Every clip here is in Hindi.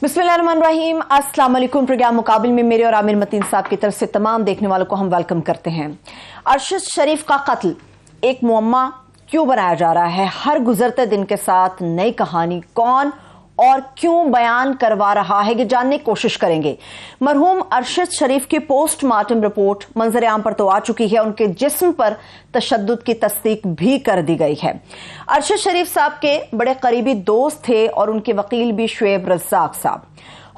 बिस्मिल्लाहिर्रहमानिर्रहीम। अस्सलाम वालेकुम। प्रोग्राम मुकाबिल में मेरे और आमिर मतीन साहब की तरफ से तमाम देखने वालों को हम वेलकम करते हैं। अरशद शरीफ का कत्ल एक मुअम्मा क्यों बनाया जा रहा है? हर गुजरते दिन के साथ नई कहानी, कौन और क्यों बयान करवा रहा है, ये जानने की कोशिश करेंगे। मरहूम अरशद शरीफ की पोस्टमार्टम रिपोर्ट मंजर आम पर तो आ चुकी है, उनके जिस्म पर तशद्दुद की तस्दीक भी कर दी गई है। अरशद शरीफ साहब के बड़े करीबी दोस्त थे और उनके वकील भी शुएब रज़ाक साहब।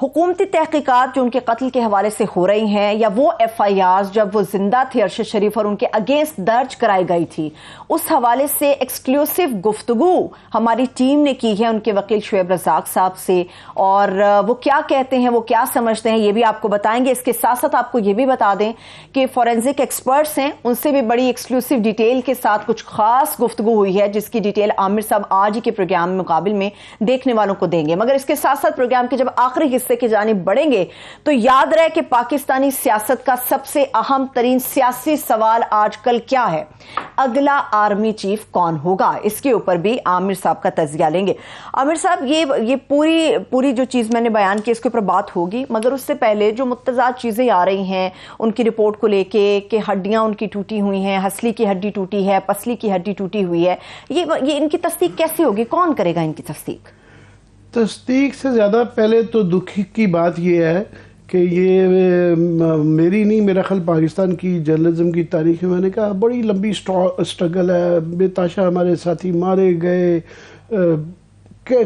हुकूमती तहकीकात जो उनके कत्ल के हवाले से हो रही हैं, या वो FIR जब वो जिंदा थे अरशद शरीफ और उनके अगेंस्ट दर्ज कराई गई थी, उस हवाले से एक्सक्लूसिव गुफ्तगू हमारी टीम ने की है उनके वकील शुएब रज़ाक साहब से, और वो क्या कहते हैं, वो क्या समझते हैं, ये भी आपको बताएंगे। इसके साथ साथ आपको ये भी बता दें कि फॉरेंसिक एक्सपर्ट्स हैं, उनसे भी बड़ी एक्सक्लूसिव डिटेल के साथ कुछ खास गुफ्तगू हुई है, जिसकी डिटेल आमिर साहब आज ही के प्रोग्राम में मुकाबिल में देखने वालों को देंगे। मगर इसके साथ साथ प्रोग्राम के जब आखिरी की जानिब बढ़ेंगे तो याद रहे कि पाकिस्तानी सियासत का सबसे अहम तरीन सियासी सवाल आजकल क्या है, अगला आर्मी चीफ कौन होगा। इसके ऊपर भी आमिर साहब का तजिया लेंगे। आमिर साहब, ये पूरी जो चीज मैंने बयान की इसके ऊपर बात होगी, मगर उससे पहले जो मुतज़ाद चीजें आ रही हैं उनकी रिपोर्ट को लेके कि हड्डियां उनकी टूटी हुई हैं, हसली की हड्डी टूटी है, पसली की हड्डी टूटी हुई है, ये इनकी तस्दीक कैसे होगी? कौन करेगा इनकी तस्दीक? तस्दीक से ज़्यादा पहले तो दुख की बात यह है कि ये मेरी नहीं, मेरा ख्याल पाकिस्तान की जर्नलिज्म की तारीख में मैंने कहा बड़ी लंबी स्ट्रगल है। बेताशा हमारे साथी मारे गए,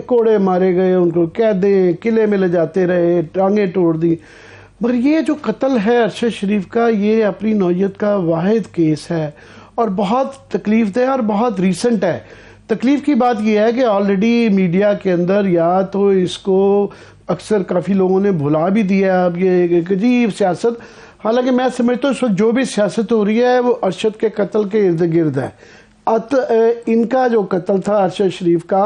कोड़े मारे गए, उनको कैदें किले में ले जाते रहे, टांगें तोड़ दी। मगर ये जो कत्ल है अरशद शरीफ का, ये अपनी नौयत का वाहिद केस है और बहुत तकलीफ दह और बहुत रीसेंट है। तकलीफ की बात यह है कि ऑलरेडी मीडिया के अंदर या तो इसको अक्सर काफ़ी लोगों ने भुला भी दिया। अब ये एक अजीब सियासत, हालांकि मैं समझता हूँ इस वक्त जो भी सियासत हो रही है वो अरशद के कत्ल के इर्द गिर्द है। इनका जो कत्ल था अरशद शरीफ का,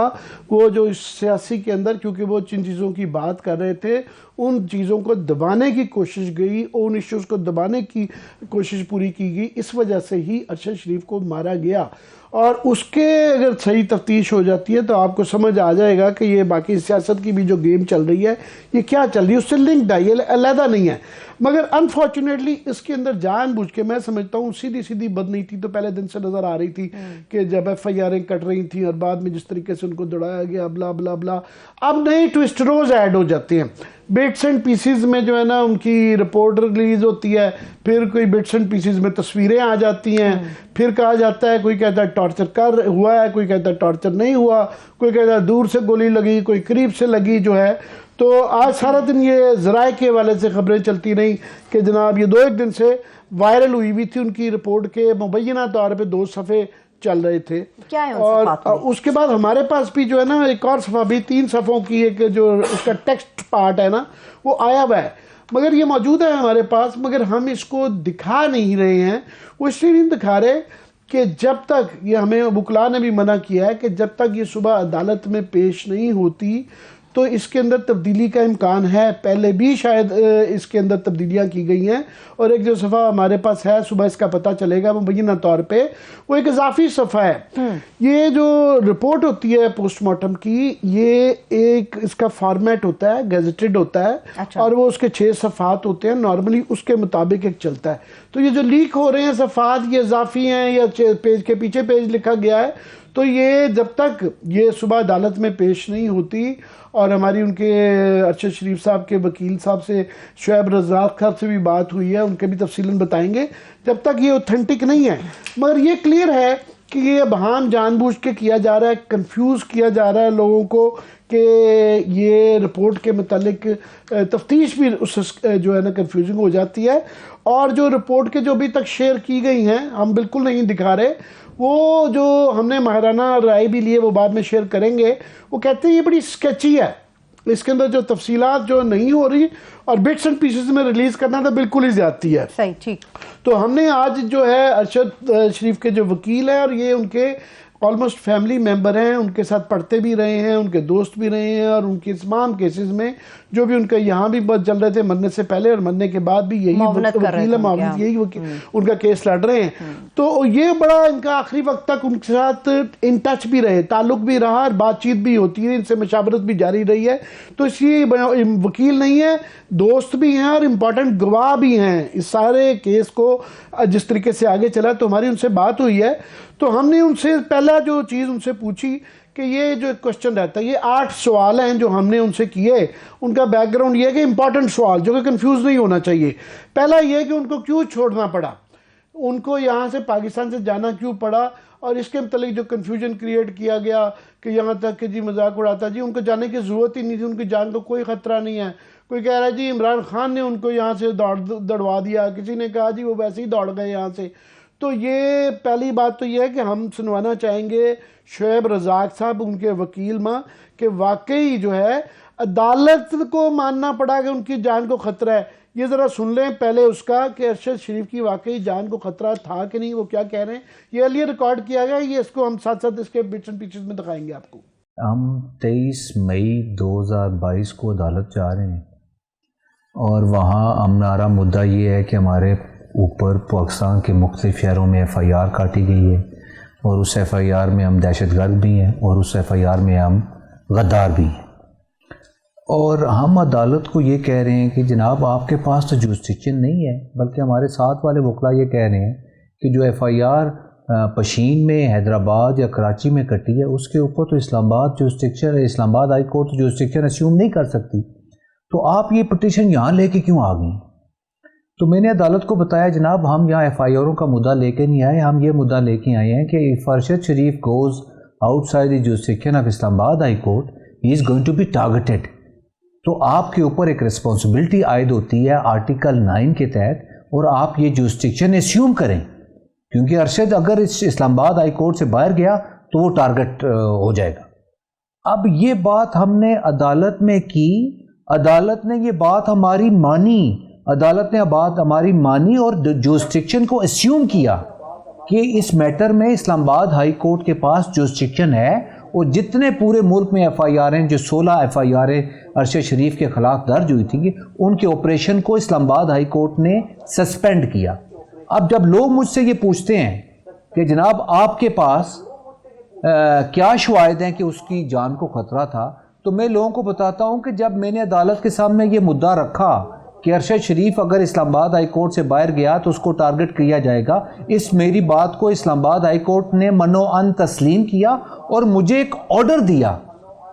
वो जो इस सियासी के अंदर, क्योंकि वो जिन चीज़ों की बात कर रहे थे उन चीज़ों को दबाने की कोशिश गई, उन इश्यूज़ को दबाने की कोशिश पूरी की गई, इस वजह से ही अरशद शरीफ को मारा गया। और उसके अगर सही तफ्तीश हो जाती है तो आपको समझ आ जाएगा कि ये बाकी सियासत की भी जो गेम चल रही है ये क्या चल रही है, उससे लिंक्ड है, ये अलहदा नहीं है। मगर अनफॉर्चुनेटली इसके अंदर जानबूझ के, मैं समझता हूँ सीधी सीधी बदनीति तो पहले दिन से नज़र आ रही थी कि जब FIR कट रही थी और बाद में जिस तरीके से उनको दौड़ाया गया, ब्ला ब्ला ब्ला। अब नए ट्विस्ट रोज ऐड हो जाते हैं, बिट्स एंड पीसीज में जो है ना उनकी रिपोर्ट रिलीज होती है, फिर कोई बिट्स एंड पीसीज में तस्वीरें आ जाती हैं, फिर कहा जाता है, कोई कहता है टॉर्चर कर हुआ है, कोई कहता है टॉर्चर नहीं हुआ, कोई कहता है दूर से गोली लगी, कोई करीब से लगी जो है। तो आज सारा दिन ये ज़राए के वाले से खबरें चलती रही कि जनाब ये 2-1 दिन से वायरल हुई भी थी उनकी रिपोर्ट के मुबैना तौर पे 2 सफ़े चल रहे थे। क्या है और उसके बाद हमारे पास भी जो है ना एक और सफ़ा भी 3 सफ़ों की एक जो उसका टेक्स्ट पार्ट है ना वो आया हुआ है, मगर ये मौजूद है हमारे पास, मगर हम इसको दिखा नहीं रहे हैं। वो इसलिए नहीं दिखा रहे कि जब तक ये, हमें वकला ने भी मना किया है कि जब तक ये सुबह अदालत में पेश नहीं होती तो इसके अंदर तब्दीली का इम्कान है। पहले भी शायद इसके अंदर तब्दीलियां की गई हैं और एक जो सफ़ा हमारे पास है, सुबह इसका पता चलेगा मुबैना तौर पे, वो एक इजाफी सफ़ा है। ये जो रिपोर्ट होती है पोस्टमार्टम की, ये एक इसका फॉर्मेट होता है, गैजेटेड होता है। अच्छा। और वो उसके 6 सफ़ात होते हैं नॉर्मली, उसके मुताबिक एक चलता है। तो ये जो लीक हो रहे हैं सफ़ात, ये इजाफी हैं या पेज के पीछे पेज लिखा गया है, तो ये जब तक ये सुबह अदालत में पेश नहीं होती, और हमारी उनके अरशद शरीफ साहब के वकील साहब से, शुएब रज़ाक साहब से भी बात हुई है, उनके भी तफसीलन बताएंगे, जब तक ये ऑथेंटिक नहीं है। मगर ये क्लियर है कि ये अबहाम जानबूझ के किया जा रहा है, कंफ्यूज किया जा रहा है लोगों को कि ये रिपोर्ट के मुतालिक तफ्तीश भी उस जो है ना कंफ्यूजिंग हो जाती है। और जो रिपोर्ट के जो अभी तक शेयर की गई हैं, हम बिल्कुल नहीं दिखा रहे, वो जो हमने माहिराना राय भी लिए वो बाद में शेयर करेंगे। वो कहते हैं ये बड़ी स्केची है, इसके अंदर जो तफसीलात जो नहीं हो रही और बिट्स एंड पीसेस में रिलीज करना तो बिल्कुल ही ज्यादती है। सही, ठीक। तो हमने आज जो है अरशद शरीफ के जो वकील हैं और ये उनके ऑलमोस्ट फैमिली मेंबर हैं, उनके साथ पढ़ते भी रहे हैं, उनके दोस्त भी रहे हैं, और उनके तमाम केसेस में जो भी उनका यहाँ भी बहुत चल रहे थे मरने से पहले और मरने के बाद भी यही वकील यही उनका केस लड़ रहे हैं। तो ये बड़ा इनका आखिरी वक्त तक उनके साथ इन टच भी रहे, ताल्लुक भी रहा और बातचीत भी होती है, इनसे मशावरत भी जारी रही है। तो इसलिए वकील नहीं है, दोस्त भी हैं और इम्पोर्टेंट गवाह भी हैं इस सारे केस को जिस तरीके से आगे चला। तो हमारी उनसे बात हुई है, तो हमने उनसे पहला जो चीज़ उनसे पूछी कि ये जो क्वेश्चन रहता है, ये 8 सवाल हैं जो हमने उनसे किए। उनका बैकग्राउंड ये है कि इंपॉर्टेंट सवाल जो कि कंफ्यूज नहीं होना चाहिए। पहला ये है कि उनको क्यों छोड़ना पड़ा, उनको यहाँ से पाकिस्तान से जाना क्यों पड़ा, और इसके मतलब जो कन्फ्यूजन क्रिएट किया गया कि यहाँ तक कि जी मजाक उड़ाता, जी उनको जाने की ज़रूरत ही नहीं थी, उनकी जान को कोई ख़तरा नहीं है। कोई कह रहा है जी इमरान खान ने उनको यहाँ से दौड़वा दिया, किसी ने कहा जी वो वैसे ही दौड़ गए यहाँ से। तो ये पहली बात तो ये है कि हम सुनवाना चाहेंगे शोएब रज़ाक साहब, उनके वकील माँ, कि वाकई जो है अदालत को मानना पड़ा कि उनकी जान को ख़तरा है। ये ज़रा सुन लें पहले उसका कि अरशद शरीफ की वाकई जान को ख़तरा था कि नहीं, वो क्या कह रहे हैं। ये अलिए रिकॉर्ड किया गया, ये इसको हम साथ साथ इसके बिट्स एंड पीसेस में दिखाएंगे आपको। हम 23 मई 2022 को अदालत जा रहे हैं और वहाँ हमारा मुद्दा ये है कि हमारे ऊपर पाकिस्तान के मुख्तलिफ शहरों में FIR काटी गई है, और उस FIR में हम दहशतगर्द भी हैं और उस FIR में हम गद्दार भी हैं। और हम अदालत को ये कह रहे हैं कि जनाब आपके पास तो जुरिस्डिक्शन नहीं है, बल्कि हमारे साथ वाले वकला ये कह रहे हैं कि जो FIR पशीन में, हैदराबाद या कराची में कटी है, उसके ऊपर तो Islamabad jurisdiction, Islamabad high court jurisdiction assume नहीं कर सकती, तो आप ये पिटीशन यहाँ लेके क्यों आ गई। तो मैंने अदालत को बताया जनाब हम यहाँ FIRों का मुद्दा लेके नहीं आए, हम ये मुद्दा लेके आए हैं कि if Arshad Sharif goes outside the jurisdiction of Islamabad high court he is going to be targeted. तो आपके ऊपर एक रिस्पॉन्सिबिलिटी आयद होती है आर्टिकल 9 के तहत, और आप ये जुरिस्डिक्शन एस्यूम करें, क्योंकि अरशद अगर इस इस्लामाबाद हाई कोर्ट से बाहर गया तो वो टारगेट हो जाएगा। अब ये बात हमने अदालत में की, अदालत ने ये बात हमारी मानी, अदालत ने बात हमारी मानी और जुरिस्डिक्शन को एस्यूम किया कि इस मैटर में इस्लामाबाद हाई कोर्ट के पास जुरिस्डिक्शन है, और जितने पूरे मुल्क में FIR हैं, जो 16 FIR अरशद शरीफ के ख़िलाफ़ दर्ज हुई थी, उनके ऑपरेशन को इस्लामाबाद हाई कोर्ट ने सस्पेंड किया। अब जब लोग मुझसे ये पूछते हैं कि जनाब आपके पास क्या शवाहिद हैं कि उसकी जान को ख़तरा था, तो मैं लोगों को बताता हूँ कि जब मैंने अदालत के सामने ये मुद्दा रखा कि अरशद शरीफ अगर इस्लामाबाद हाई कोर्ट से बाहर गया तो उसको टारगेट किया जाएगा, इस मेरी बात को इस्लामाबाद हाई कोर्ट ने मनो-अन तस्लीम किया और मुझे एक ऑर्डर दिया।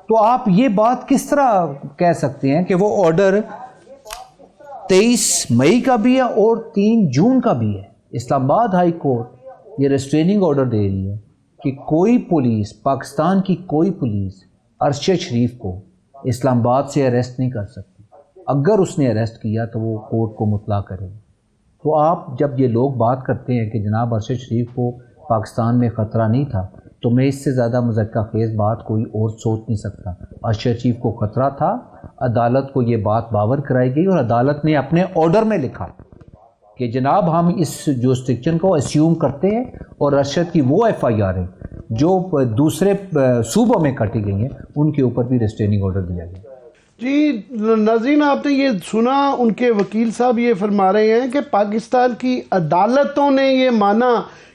तो आप ये बात किस तरह कह सकते हैं कि वो ऑर्डर 23 मई का भी है और 3 जून का भी है। इस्लामाबाद हाई कोर्ट ये रेस्ट्रेनिंग ऑर्डर दे रही है कि कोई पुलिस, पाकिस्तान की कोई पुलिस अरशद शरीफ को इस्लामाबाद से अरेस्ट नहीं कर सकती। अगर उसने अरेस्ट किया तो वो कोर्ट को मुतला करेगी। तो आप जब ये लोग बात करते हैं कि जनाब अरशद शरीफ को पाकिस्तान में ख़तरा नहीं था, तो मैं इससे ज़्यादा मज़क्का खेज़ बात कोई और सोच नहीं सकता। अरशद शरीफ को ख़तरा था, अदालत को ये बात बावर कराई गई और अदालत ने अपने ऑर्डर में लिखा कि जनाब हम इस जुरिस्डिक्शन को अस्यूम करते हैं, और अरशद की वो FIR है जो दूसरे सूबों में काटी गई हैं, उनके ऊपर भी रेस्ट्रेनिंग ऑर्डर दिया गया। जी नाज़रीन, आपने ये सुना, उनके वकील साहब ये फरमा रहे हैं कि पाकिस्तान की अदालतों ने ये माना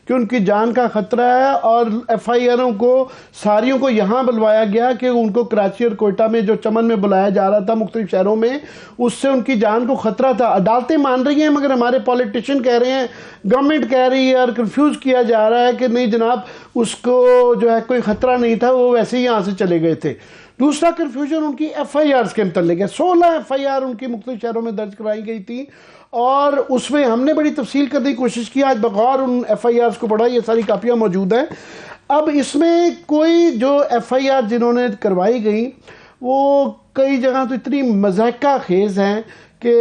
कि उनकी जान का ख़तरा है, और FIRों को सारियों को यहाँ बुलवाया गया कि उनको कराची और कोयटा में जो चमन में बुलाया जा रहा था मुख्तलिफ शहरों में, उससे उनकी जान को ख़तरा था। अदालतें मान रही हैं, मगर हमारे पॉलिटिशियन कह रहे हैं, गवर्नमेंट कह रही है और कंफ्यूज किया जा रहा है कि नहीं जनाब उसको जो है कोई ख़तरा नहीं था, वो वैसे ही यहाँ से चले गए थे। दूसरा कन्फ्यूजन उनकी FIRs के मतलब है। 16 FIR उनकी मुख्तलिफ शहरों में दर्ज कराई गई थी, और उसमें हमने बड़ी तफसील करने की कोशिश की। आज बगौर उन FIRs को पढ़ा, ये सारी कापियाँ मौजूद हैं। अब इसमें कोई जो FIR जिन्होंने करवाई गई वो कई जगह तो इतनी मज़ाक़ा खेज़ हैं कि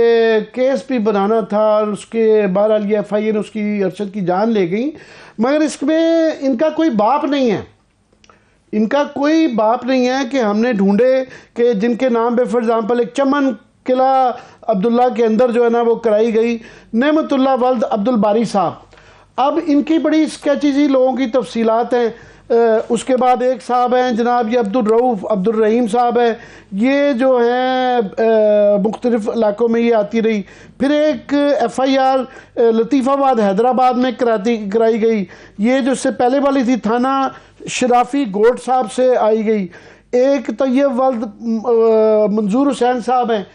केस भी बनाना था, और उसके बहरहाल ये FIR उसकी अरशद की जान ले गई, मगर इसमें इनका कोई बाप नहीं है। इनका कोई बाप नहीं है कि हमने ढूंढे कि जिनके नाम पे फॉर एग्जांपल एक चमन किला अब्दुल्ला के अंदर जो है ना वो कराई गई, नेमतुल्लाह वल्द अब्दुल बारी साहब। अब इनकी बड़ी स्केची सी लोगों की तफसीलात हैं, उसके बाद एक साहब हैं जनाब ये अब्दुल रहीम साहब है, ये जो हैं मुख्तलिफ इलाकों में ये आती रही। फिर एक FIR लतीफ़ाबाद हैदराबाद में कराई गई, ये जो इससे पहले वाली थी थाना शराफी गोट साहब से आई गई। एक तैयब वल्द मंजूर हुसैन साहब हैं।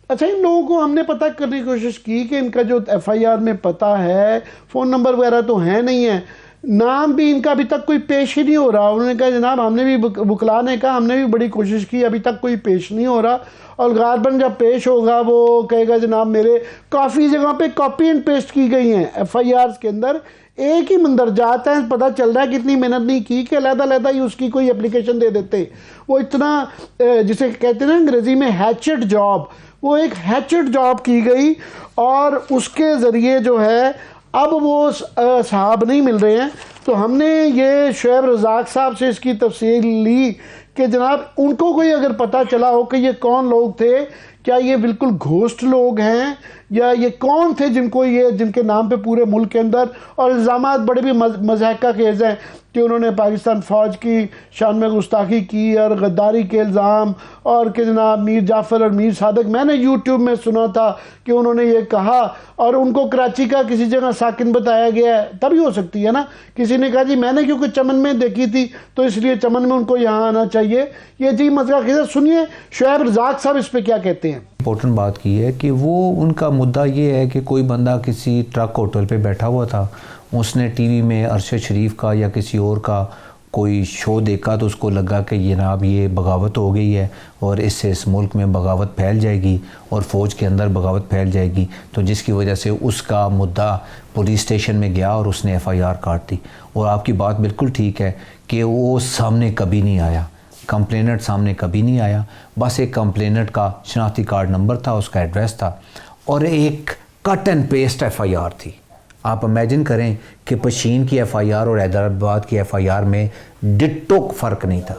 अच्छा, इन लोगों को हमने पता करने की कोशिश की कि इनका जो FIR में पता है, फ़ोन नंबर वगैरह तो है नहीं है, नाम भी इनका अभी तक कोई पेश ही नहीं हो रहा। उन्होंने कहा जनाब हमने भी वकला ने कहा हमने भी बड़ी कोशिश की, अभी तक कोई पेश नहीं हो रहा, और गारबन जब पेश होगा वो कहेगा जनाब मेरे काफ़ी जगह पे कॉपी एंड पेस्ट की गई हैं FIRs के अंदर, एक ही मंदरजात हैं। पता चल रहा है कितनी मेहनत नहीं की कि अलग-अलग ही उसकी कोई एप्लीकेशन दे देते। वो इतना जिसे कहते हैं ना अंग्रेज़ी में हैचेड जॉब, वो एक हैचेड जॉब की गई और उसके ज़रिए जो है अब वो साहब नहीं मिल रहे हैं। तो हमने ये शुएब रज़ाक साहब से इसकी तफसील ली कि जनाब उनको कोई अगर पता चला हो कि ये कौन लोग थे, क्या ये बिल्कुल घोस्ट लोग हैं या ये कौन थे जिनके नाम पे पूरे मुल्क के अंदर, और इल्ज़ामात बड़े भी मज़हका केस हैं कि उन्होंने पाकिस्तान फ़ौज की शान में गुस्ताखी की और गद्दारी के इल्ज़ाम, और कि जनाब मीर जाफ़र और मीर सादक, मैंने यूट्यूब में सुना था कि उन्होंने ये कहा, और उनको कराची का किसी जगह साकिन बताया गया है। तभी हो सकती है ना, किसी ने कहा जी मैंने क्योंकि चमन में देखी थी तो इसलिए चमन में उनको यहाँ आना चाहिए। ये जी मसला कैसे, सुनिए शुएब रज़ाक साहब इस पर क्या कहते हैं। इम्पोर्टेंट बात की है कि वो उनका मुद्दा ये है कि कोई बंदा किसी ट्रक होटल पे बैठा हुआ था, उसने टीवी में अरशद शरीफ का या किसी और का कोई शो देखा तो उसको लगा कि जनाब ये बगावत हो गई है और इससे इस मुल्क में बगावत फैल जाएगी और फ़ौज के अंदर बगावत फैल जाएगी, तो जिसकी वजह से उसका मुद्दा पुलिस स्टेशन में गया और उसने FIR काट दी। और आपकी बात बिल्कुल ठीक है कि वो सामने कभी नहीं आया, कंप्लेनेंट सामने कभी नहीं आया, बस एक कंप्लेनेंट का शनाख्ती कार्ड नंबर था, उसका एड्रेस था और एक कट एंड पेस्ट FIR थी। आप इमेजिन करें कि पशीन की FIR और हैदराबाद की FIR में डिट्टो फ़र्क नहीं था,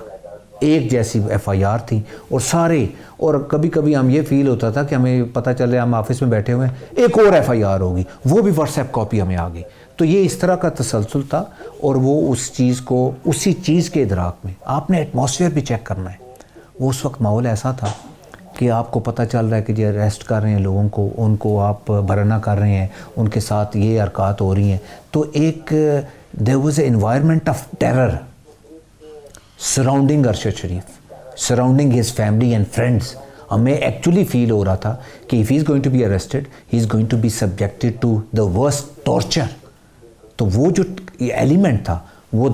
एक जैसी FIR थी और सारे, और कभी कभी हम ये फील होता था कि हमें पता चल रहा है हम ऑफिस में बैठे हुए हैं एक और FIR होगी, वो भी WhatsApp कॉपी हमें आ गई। तो ये इस तरह का तसलसल था और वो उस चीज़ को उसी चीज़ के इदराक में आपने एटमॉस्फेयर भी चेक करना है। वो उस वक्त माहौल ऐसा था कि आपको पता चल रहा है कि जी अरेस्ट कर रहे हैं लोगों को, उनको आप बरना कर रहे हैं, उनके साथ ये हरकत हो रही हैं, तो एक there was a environment of terror surrounding Arshad Sharif, surrounding his family and friends. हमें एक्चुअली फील हो रहा था कि if he is going to be arrested he is going to be subjected to the worst torture. तो वो जो एलिमेंट था वो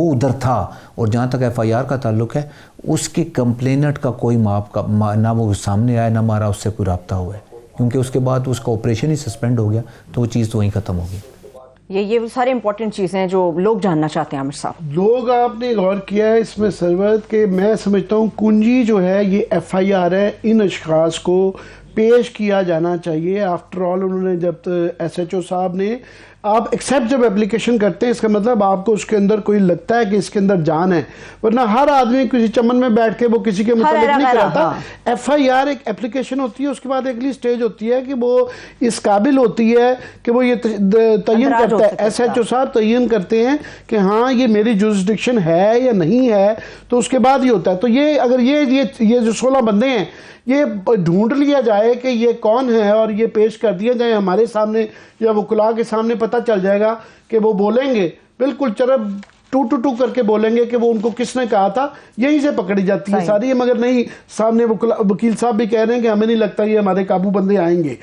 उधर था। और जहाँ तक FIR का ताल्लुक है, उसके कंप्लेनेंट का कोई ना वो सामने आया ना हमारा उससे कोई रब्ता हुआ है, क्योंकि उसके बाद उसका ऑपरेशन ही सस्पेंड हो गया, तो वो चीज़ तो वहीं ख़त्म हो गई। ये सारी इंपॉर्टेंट चीज़ें हैं जो लोग जानना चाहते हैं। आमिर साहब, लोग आपने गौर किया है इसमें सरवत के, मैं समझता हूँ कुंजी जो है ये FIR है, इन अशखास को पेश किया जाना चाहिए। आफ्टर ऑल उन्होंने जब SHO साहब ने, आप एक्सेप्ट जब एप्लीकेशन करते हैं इसका मतलब आपको उसके अंदर कोई लगता है कि इसके अंदर जान है, वरना हर आदमी किसी चमन में बैठ के वो किसी के मुताबिक नहीं कराता। FIR एक एप्लीकेशन होती है, उसके बाद अगली स्टेज होती है कि वो इस काबिल होती है कि वो ये तयन करता है, SHO साहब तयन करते हैं कि हाँ ये मेरी जुरिस्डिक्शन है या नहीं है, तो उसके बाद ही होता है। तो ये अगर ये जो 16 बंदे हैं ये ढूंढ लिया जाए कि ये कौन है और ये पेश कर दिया जाए हमारे सामने या वकुला के सामने, पता चल जाएगा कि वो बोलेंगे बिल्कुल चरब टू करके बोलेंगे कि वो उनको किसने कहा था, यहीं से पकड़ी जाती है सारी। मगर नहीं, सामने वकील साहब भी कह रहे हैं कि हमें नहीं लगता ये हमारे काबू बंदे आएंगे।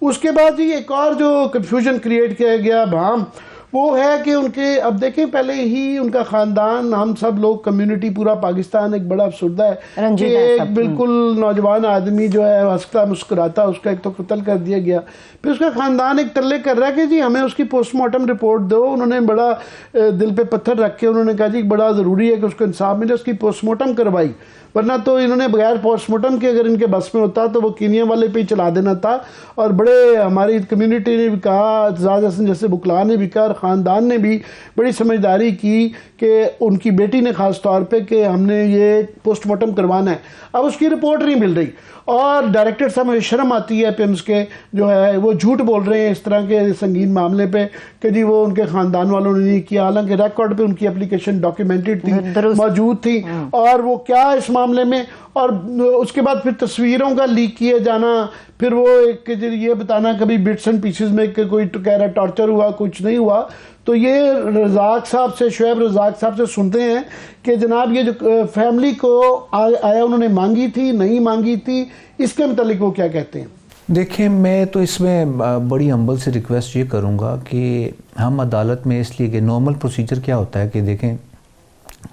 उसके बाद ही एक और जो कन्फ्यूजन क्रिएट किया गया भाम, वो है कि उनके, अब देखें पहले ही उनका ख़ानदान, हम सब लोग कम्युनिटी, पूरा पाकिस्तान एक बड़ा अफसरदा है कि एक बिल्कुल नौजवान आदमी जो है हंसता मुस्कुराता, उसका एक तो कत्ल कर दिया गया, फिर उसका ख़ानदान एक तरले कर रहा है कि जी हमें उसकी पोस्टमार्टम रिपोर्ट दो। उन्होंने बड़ा दिल पे पत्थर रख के उन्होंने कहा जी बड़ा ज़रूरी है कि उसको इंसाफ मिले, उसकी पोस्टमार्टम करवाई। वरना तो इन्होंने बगैर पोस्टमार्टम के अगर इनके बस में होता तो वो कीनिया वाले पे ही चला देना था। और बड़े हमारी कम्युनिटी ने भी कहा, एतजाज हसन जैसे बुकला ने भी कहा और ख़ानदान ने भी बड़ी समझदारी की कि उनकी बेटी ने ख़ास तौर पे कि हमने ये पोस्टमार्टम करवाना है। अब उसकी रिपोर्ट नहीं मिल रही और डायरेक्टर साहब मुझे शर्म आती है पिम्स के जो है वो झूठ बोल रहे हैं इस तरह के संगीन मामले पे कि जी वो उनके ख़ानदान वालों ने नहीं किया, हालांकि रिकॉर्ड पे उनकी एप्लीकेशन डॉक्यूमेंटेड थी, मौजूद थी। और वो क्या इस मामले में, और उसके बाद फिर तस्वीरों का लीक किया जाना, फिर वो एक ये बताना कभी बिट्स एंड पीसेस में कि कोई कह रहा टॉर्चर हुआ, कुछ नहीं हुआ। तो ये रज़ाक साहब से, शुएब रज़ाक साहब से सुनते हैं कि जनाब ये जो फैमिली को आया उन्होंने मांगी थी, नहीं मांगी थी, इसके मतलब वो क्या कहते हैं? देखिए, मैं तो इसमें बड़ी हम्बल से रिक्वेस्ट ये करूँगा कि हम अदालत में, इसलिए कि नॉर्मल प्रोसीजर क्या होता है कि देखें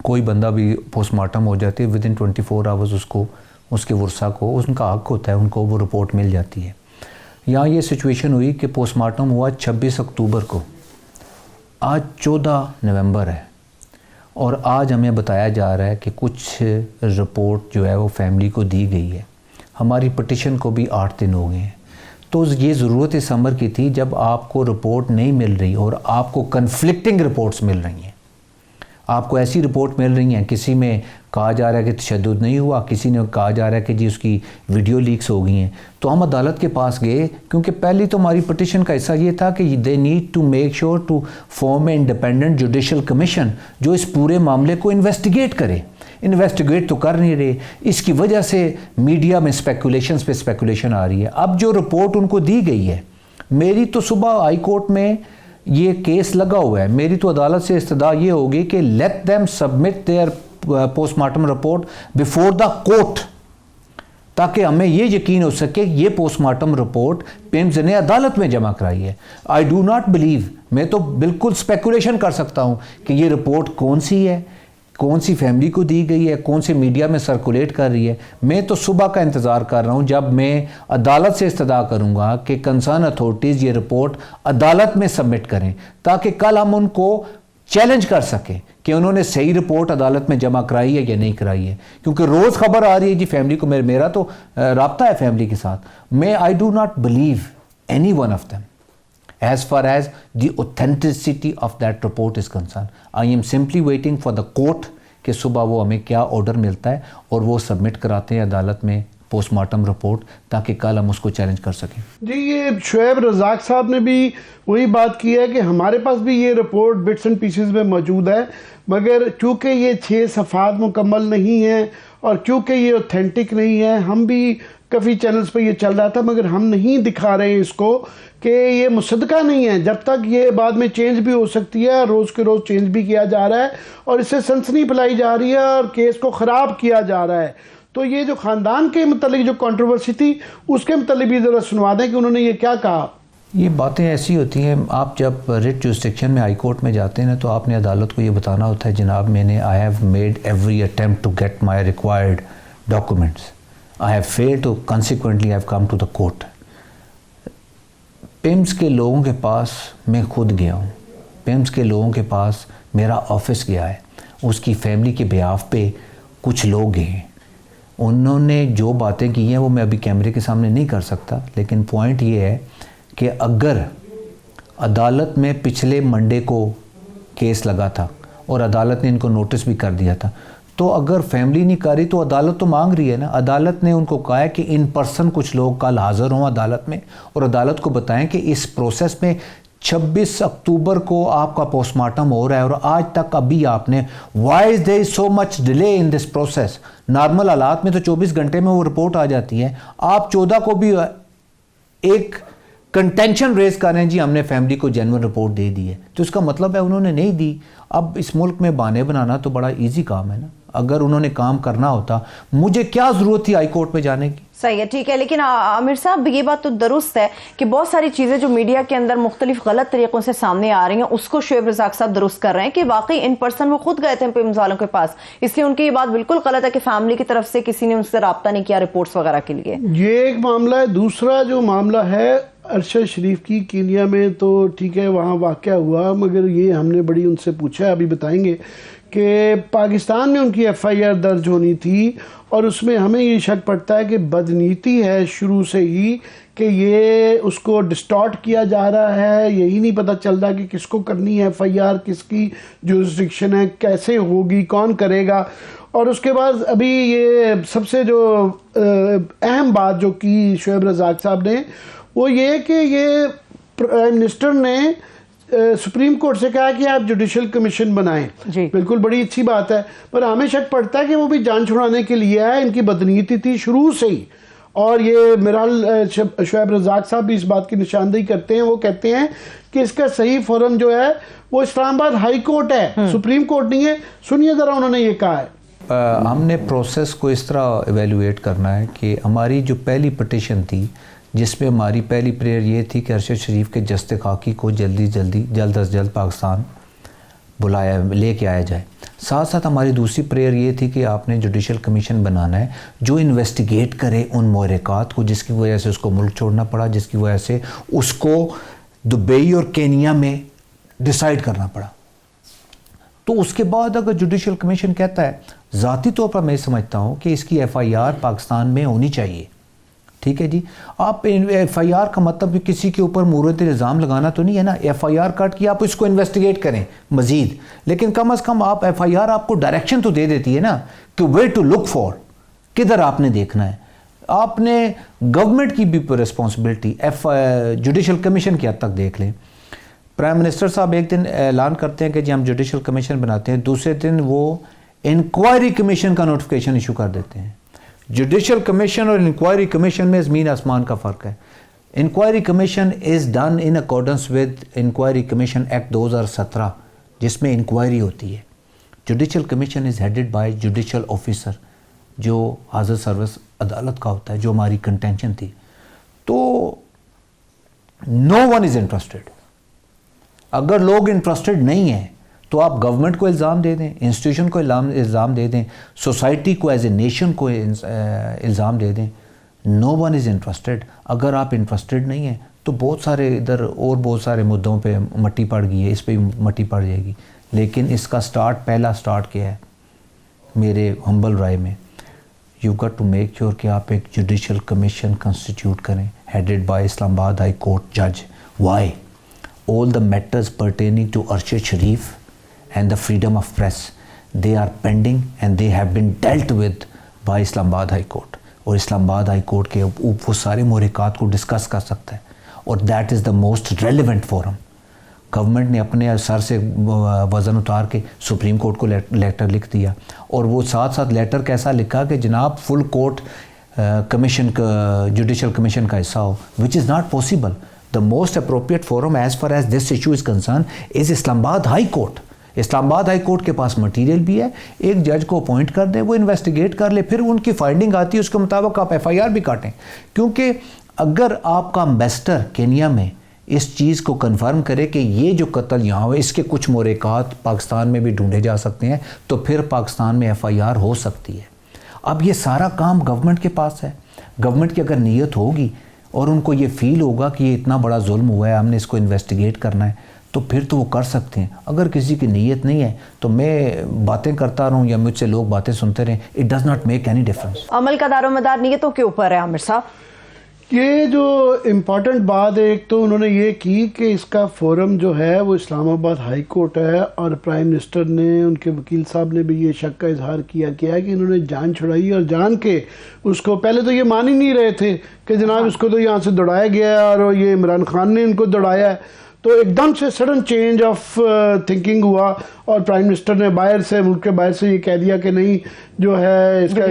कोई बंदा भी पोस्टमार्टम हो जाती है विद इन 24 आवर्स उसको, उसके वर्सा को, उनका हक होता है, उनको वो रिपोर्ट मिल जाती है। यहाँ ये सिचुएशन हुई कि पोस्टमार्टम हुआ 26 अक्टूबर को, आज 14 नवंबर है और आज हमें बताया जा रहा है कि कुछ रिपोर्ट जो है वो फैमिली को दी गई है। हमारी पिटिशन को भी 8 दिन हो गए हैं। तो ये ज़रूरत इस अमर की थी जब आपको रिपोर्ट नहीं मिल रही और आपको कन्फ्लिक्टिंग रिपोर्ट्स मिल रही हैं, आपको ऐसी रिपोर्ट मिल रही हैं, किसी में कहा जा रहा है कि तशद्दुद नहीं हुआ, किसी ने कहा जा रहा है कि जी उसकी वीडियो लीक्स हो गई हैं। तो हम अदालत के पास गए क्योंकि पहली तो हमारी पिटिशन का हिस्सा ये था कि they need to make sure to form a independent judicial commission जो इस पूरे मामले को इन्वेस्टिगेट करे। इन्वेस्टिगेट तो कर नहीं रहे, इसकी वजह से मीडिया में स्पेकुलेशंस पे स्पेकुलेशन आ रही है। अब जो रिपोर्ट उनको दी गई है, मेरी तो सुबह हाई कोर्ट में ये केस लगा हुआ है, मेरी तो अदालत से इस्तदा ये होगी कि let them submit there postmortem report before the court, ताकि हमें ये यकीन हो सके ये पोस्टमार्टम रिपोर्ट पिम्स ने अदालत में जमा कराई है। आई डू नॉट बिलीव, मैं तो बिल्कुल स्पेकुलेशन कर सकता हूँ कि ये रिपोर्ट कौन सी है, कौन सी फैमिली को दी गई है, कौन से मीडिया में सर्कुलेट कर रही है। मैं तो सुबह का इंतज़ार कर रहा हूँ जब मैं अदालत से इस्तदा करूँगा कि कंसर्न अथॉरिटीज़ ये रिपोर्ट अदालत में सबमिट करें, ताकि कल हम उनको चैलेंज कर सकें कि उन्होंने सही रिपोर्ट अदालत में जमा कराई है या नहीं कराई है। क्योंकि रोज़ खबर आ रही है जी फैमिली को, मेरा तो राब्ता है फैमिली के साथ। मैं I do not believe any one of them as far as the authenticity of that report is concerned. I am simply waiting for the court कि सुबह वो हमें क्या ऑर्डर मिलता है और वो सबमिट कराते हैं अदालत में पोस्टमार्टम रिपोर्ट, ताकि कल हम उसको चैलेंज कर सकें। जी, ये शुएब रज़ाक साहब ने भी वही बात की है कि हमारे पास भी ये रिपोर्ट बिट्स एंड पीसेस में मौजूद है, मगर चूँकि ये 6 सफ़ात मुकम्मल नहीं है और चूँकि ये ऑथेंटिक नहीं है, हम भी काफ़ी चैनल्स पे ये चल रहा था मगर हम नहीं दिखा रहे हैं इसको कि ये मुसद्दका नहीं है। जब तक ये बाद में चेंज भी हो सकती है, रोज़ के रोज़ चेंज भी किया जा रहा है और इससे सनसनी फैलाई जा रही है और केस को ख़राब किया जा रहा है। तो ये जो ख़ानदान के मतलब जो कंट्रोवर्सी थी उसके मतलब भी ज़रा सुनवा दें कि उन्होंने ये क्या कहा। ये बातें ऐसी होती हैं, आप जब रिट जुरिस्डिक्शन में हाई कोर्ट में जाते हैं ना, तो आपने अदालत को ये बताना होता है जनाब मैंने I have made every attempt to get my required documents, I have failed to consequently I have come to the court. PIMS के लोगों के पास मैं खुद गया हूँ, पिम्स के लोगों के पास मेरा ऑफिस गया है, उसकी फैमिली के बिहाफ पे कुछ लोग गए हैं। उन्होंने जो बातें की हैं वो मैं अभी कैमरे के सामने नहीं कर सकता, लेकिन पॉइंट ये है कि अगर अदालत में पिछले मंडे को केस लगा था और अदालत ने इनको नोटिस भी कर दिया था, तो अगर फैमिली नहीं कर रही तो अदालत तो मांग रही है ना। अदालत ने उनको कहा है कि इन पर्सन कुछ लोग कल हाज़िर हों अदालत में और अदालत को बताएं कि इस प्रोसेस में 26 अक्टूबर को आपका पोस्टमार्टम हो रहा है और आज तक अभी आपने, why is there so much delay in this process. Normal हालात में तो 24 घंटे में वो रिपोर्ट आ जाती है, आप 14 को भी एक कंटेंशन रेज कर रहे हैं जी हमने फैमिली को जेन्युइन रिपोर्ट दे दी है, तो इसका मतलब है उन्होंने नहीं दी। अब इस मुल्क में बहाने बनाना तो बड़ा इजी काम है ना, अगर उन्होंने काम करना होता मुझे क्या ज़रूरत थी हाई कोर्ट में जाने की। सही है, ठीक है, लेकिन आमिर साहब ये बात तो दुरुस्त है कि बहुत सारी चीज़ें जो मीडिया के अंदर मुख्तलिफ गलत तरीक़ों से सामने आ रही हैं उसको शुएब रज़ाक साहब दुरुस्त कर रहे हैं कि वाकई इन पर्सन वो खुद गए थे पिम्स वालों के पास, इसलिए उनकी ये बात बिल्कुल गलत है कि फैमिली की तरफ से किसी ने उनसे रब्ता नहीं किया रिपोर्ट्स वगैरह के लिए। ये एक मामला है। दूसरा जो मामला है अरशद शरीफ की कीनिया में, तो ठीक है वहाँ वाक़या हुआ, मगर ये हमने बड़ी उनसे पूछा है, अभी बताएंगे कि पाकिस्तान में उनकी FIR दर्ज होनी थी और उसमें हमें ये शक पड़ता है कि बदनीति है शुरू से ही, कि ये उसको डिस्टॉर्ट किया जा रहा है, यही नहीं पता चल रहा कि किसको करनी है FIR, किसकी जुरिस्डिक्शन है, कैसे होगी, कौन करेगा। और उसके बाद अभी ये सबसे जो अहम बात जो की शोएब रज़ाक साहब ने, वो ये कि ये प्राइम मिनिस्टर ने सुप्रीम कोर्ट से कहा कि आप जुडिशल कमीशन बनाएं। बिल्कुल बड़ी अच्छी बात है, पर हमें शक पड़ता है कि वो भी जान छुड़ाने के लिए है। इनकी बदनीति थी शुरू से ही, और ये मेरा शोएब रज़ाक साहब भी इस बात की निशानदेही करते हैं। वो कहते हैं कि इसका सही फोरम जो है वो इस्लामाबाद हाई कोर्ट है, सुप्रीम कोर्ट नहीं है। सुनिए ज़रा उन्होंने ये कहा है। हमने प्रोसेस को इस तरह एवेलुएट करना है कि हमारी जो पहली पिटिशन थी, जिसमें हमारी पहली प्रेयर ये थी कि अरशद शरीफ के जस्ते खाकी को जल्द अज जल्द पाकिस्तान लेके आया जाए। साथ साथ हमारी दूसरी प्रेयर ये थी कि आपने जुडिशल कमीशन बनाना है जो इन्वेस्टिगेट करे उन मोहरक़ात को जिसकी वजह से उसको मुल्क छोड़ना पड़ा, जिसकी वजह से उसको दुबई और केनिया में डिसाइड करना पड़ा। तो उसके बाद अगर जुडिशल कमीशन कहता है, ज़ाती तौर पर मैं समझता हूँ कि इसकी FIR पाकिस्तान में होनी चाहिए। ठीक है जी, आप FIR का मतलब किसी के ऊपर मुरत इल्ज़ाम लगाना तो नहीं है ना। FIR काट के आप इसको इन्वेस्टिगेट करें मज़ीद, लेकिन कम अज़ कम आप FIR आपको डायरेक्शन तो दे देती है ना कि वे टू लुक फॉर, किधर आपने देखना है। आपने गवर्नमेंट की भी रिस्पॉन्सिबिलिटी जुडिशल कमीशन की हद तक देख लें। प्राइम मिनिस्टर साहब एक दिन ऐलान करते हैं कि जी हम जुडिशल कमीशन बनाते हैं, दूसरे दिन वो इंक्वायरी कमीशन का नोटिफिकेशन इशू कर देते हैं। जुडिशल कमीशन और इंक्वायरी कमीशन में ज़मीन आसमान का फ़र्क है। Inquiry commission is done in accordance with inquiry commission act 2017 जिसमें इंक्वायरी होती है। Judicial commission is headed by judicial officer जो हाज़िर सर्विस अदालत का होता है, जो हमारी कंटेंशन थी। तो नो वन इज़ इंटरेस्टेड। अगर लोग इंटरेस्टेड नहीं हैं तो आप गवर्नमेंट को इल्ज़ाम दे दें, इंस्टीट्यूशन को इल्ज़ाम दे दें, सोसाइटी को एज ए नेशन को इल्ज़ाम दे दें। No one is interested. अगर आप इंटरेस्टेड नहीं हैं तो बहुत सारे इधर और बहुत सारे मुद्दों पे मट्टी पड़ गई है, इस पे मट्टी पड़ जाएगी। लेकिन इसका पहला स्टार्ट क्या है मेरे हम्बल राय में, you got to make sure कि आप एक जुडिशल कमीशन कंस्टिट्यूट करें headed by Islamabad high court जज। Why? All the matters pertaining to Arshad Sharif and the freedom of press, they are pending and they have been dealt with by Islamabad High Court. और इस्लामाबाद हाई कोर्ट के वो सारे मोहरक़ात को डिस्कस कर सकता है और that is the most relevant forum. Government ने अपने सर से वज़न उतार के सुप्रीम कोर्ट को लेटर लिख दिया, और वो साथ साथ लेटर कैसा लिखा कि जनाब फुल कोर्ट कमीशन का जुडिशल कमीशन का हिस्सा हो, which is not possible. The most appropriate forum as far as this issue is concerned is Islamabad high court. Islamabad high court के पास मटेरियल भी है, एक जज को अपॉइंट कर दे, वो इन्वेस्टिगेट कर ले, फिर उनकी फाइंडिंग आती है उसके मुताबिक आप FIR भी काटें। क्योंकि अगर आपका एम्बेसडर केनिया में इस चीज़ को कंफर्म करे कि ये जो कत्ल यहाँ हुए इसके कुछ मोहरक़ात पाकिस्तान में भी ढूंढे जा सकते हैं, तो फिर पाकिस्तान में FIR हो सकती है। अब ये सारा काम गवर्नमेंट के पास है। गवर्नमेंट की अगर नीयत होगी और उनको ये फील होगा कि ये इतना बड़ा जुल्म हुआ है, हमने इसको इन्वेस्टिगेट करना है, तो फिर तो वो कर सकते हैं। अगर किसी की नीयत नहीं है तो मैं बातें करता रहूं या मुझसे लोग बातें सुनते रहें, it does not make any difference. अमल का दारोमदार नीयतों के ऊपर है। आमिर साहब, ये जो इम्पॉर्टेंट बात है, एक तो उन्होंने ये की कि इसका फोरम जो है वो इस्लामाबाद हाई कोर्ट है, और प्राइम मिनिस्टर ने, उनके वकील साहब ने भी ये शक का इजहार किया कि इन्होंने जान छुड़ाई और जान के उसको, पहले तो ये मान ही नहीं रहे थे कि जनाब इसको तो यहाँ से दौड़ाया गया है और ये इमरान खान ने इनको दौड़ाया है। तो एकदम से सडन चेंज ऑफ थिंकिंग हुआ और प्राइम मिनिस्टर ने मुल्क के बाहर से ये कह दिया कि नहीं, जो है इसका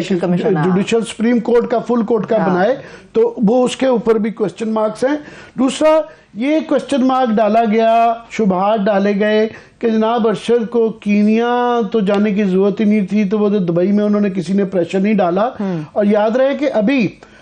जुडिशल सुप्रीम कोर्ट का फुल कोर्ट का बनाए, तो वो उसके ऊपर भी क्वेश्चन मार्क्स हैं। दूसरा, ये क्वेश्चन मार्क डाला गया, शुबहात डाले गए कि जनाब अरशद को कीनिया तो जाने की जरूरत ही नहीं थी, तो वो तो दुबई में उन्होंने किसी ने प्रेशर नहीं डाला। और याद रहे कि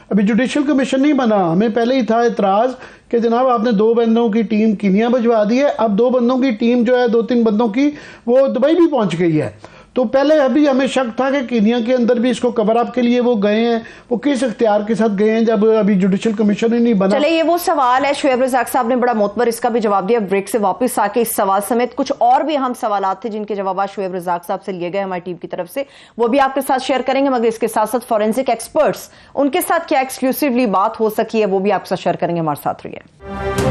अभी जुडिशल कमीशन नहीं बना, हमें पहले ही था इतराज़ कि जनाब आपने 2 बंदों की टीम कीनिया भिजवा दी है, अब 2 बंदों की टीम जो है 2-3 बंदों की वो दुबई भी पहुंच गई है। तो पहले अभी हमें शक था कि कीनिया के अंदर भी इसको कवर अप के लिए वो गए हैं, वो किस इख्तियार के साथ गए हैं जब अभी जुडिशल कमीशन ही नहीं बना। चले, ये वो सवाल है, शुएब रज़ाक साहब ने बड़ा मोतबर इसका भी जवाब दिया। ब्रेक से वापस आके इस सवाल समेत कुछ और भी अहम सवालात थे जिनके जवाब शुएब रज़ाक साहब से लिए गए हमारी टीम की तरफ से, वो भी आपके साथ शेयर करेंगे। मगर इसके साथ साथ फॉरेंसिक एक्सपर्ट्स, उनके साथ क्या एक्सक्लूसिवली बात हो सकी है, वो भी आपके साथ शेयर करेंगे। हमारे साथ रहिए।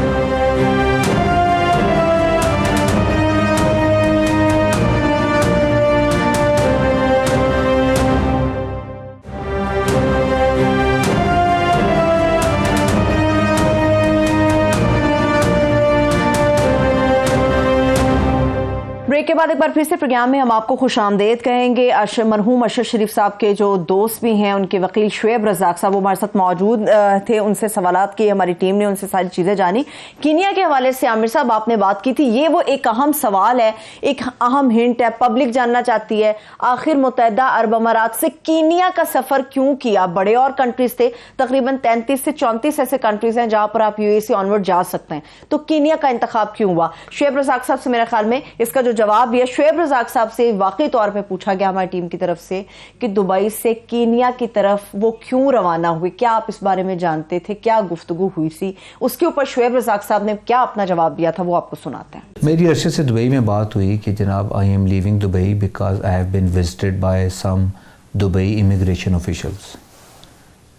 ब्रेक के बाद एक बार फिर से प्रोग्राम में हम आपको खुशामदेद कहेंगे। मरहूम अरशद शरीफ साहब के जो दोस्त भी हैं, उनके वकील शुएब रज़ाक साहब, वो हमारे साथ मौजूद थे। उनसे सवालात किए, हमारी टीम ने उनसे सारी चीज़ें जानी। कीनिया के हवाले से आमिर साहब आपने बात की थी, ये वो एक अहम सवाल है, एक अहम हिंट है। पब्लिक जानना चाहती है आखिर मुत्तहदा अरब अमारात से कीनिया का सफ़र क्यों किया? बड़े और कंट्रीज थे, तकरीबन 33 से 34 ऐसे कंट्रीज हैं जहां पर आप यूएई से ऑनवर्ड जा सकते हैं, तो कीनिया का इंतखाब क्यों हुआ? शुएब रज़ाक साहब से मेरे ख्याल में इसका जो जवाब दिया शुएब रज़ाक साहब से वाकई तौर पे पूछा गया हमारी टीम की तरफ से कि दुबई से कीनिया की तरफ वो क्यों रवाना हुए, क्या आप इस बारे में जानते थे, क्या गुफ्तगू हुई थी? उसके ऊपर शुएब रज़ाक साहब ने क्या अपना जवाब दिया था, वो आपको सुनाते हैं। मेरी अरशद से दुबई में बात हुई कि जनाब I am leaving Dubai because I have been visited by some Dubai immigration officials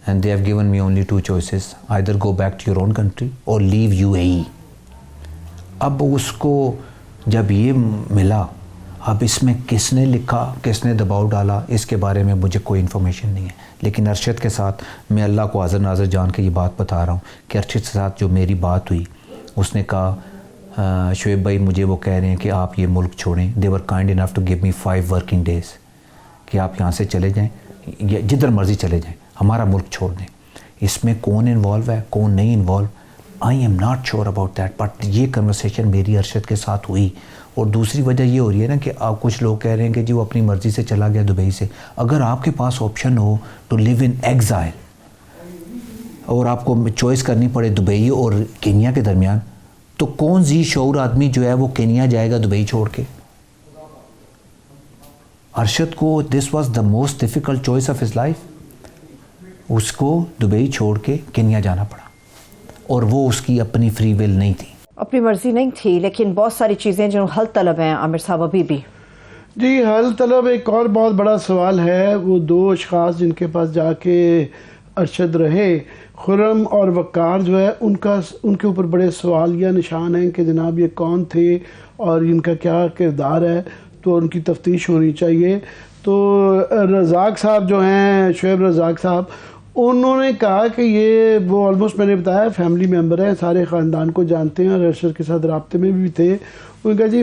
and they have given me only 2 choices, either go back to your own country और लीव यूएई। अब उसको जब ये मिला, अब इसमें किसने लिखा, किसने दबाव डाला, इसके बारे में मुझे कोई इन्फॉर्मेशन नहीं है। लेकिन अरशद के साथ मैं अल्लाह को हाज़िर नाज़िर जान के ये बात बता रहा हूँ कि अरशद के साथ जो मेरी बात हुई, उसने कहा शुएब भाई मुझे वो कह रहे हैं कि आप ये मुल्क छोड़ें। They were kind enough to give me 5 working days कि आप यहाँ से चले जाएँ, जिधर मर्ज़ी चले जाएँ, हमारा मुल्क छोड़ दें। इसमें कौन इन्वॉल्व है, कौन नहीं involve, I am not sure about that, but ये कन्वर्सेशन मेरी अरशद के साथ हुई। और दूसरी वजह ये हो रही है ना कि आप कुछ लोग कह रहे हैं कि जी वो अपनी मर्ज़ी से चला गया दुबई से। अगर आपके पास ऑप्शन हो टू लिव इन एग्जाइल और आपको चॉइस करनी पड़े दुबई और केनिया के दरमियान, तो कौन जी शऊर आदमी जो है वो केनिया जाएगा दुबई छोड़ के? अरशद को this was the most difficult choice of his life, उसको दुबई छोड़ के केनिया जाना पड़ा और वो उसकी अपनी फ्री विल नहीं थी, अपनी मर्जी नहीं थी। लेकिन बहुत सारी चीज़ें जो हल तलब हैं आमिर साहब अभी भी। जी हल तलब एक और बहुत बड़ा सवाल है। वो 2 अशख़ास जिनके पास जाके अरशद रहे, खुर्रम और वक़ार जो है, उनके ऊपर बड़े सवाल या निशान हैं कि जनाब ये कौन थे और इनका क्या किरदार है, तो उनकी तफ्तीश होनी चाहिए। तो रज़ाक साहब जो हैं, शुएब रज़ाक साहब, उन्होंने कहा कि ये वो ऑलमोस्ट मैंने बताया फैमिली मेम्बर हैं, सारे ख़ानदान को जानते हैं और अरशद के साथ रब्ते में भी थे। उन्होंने कहा जी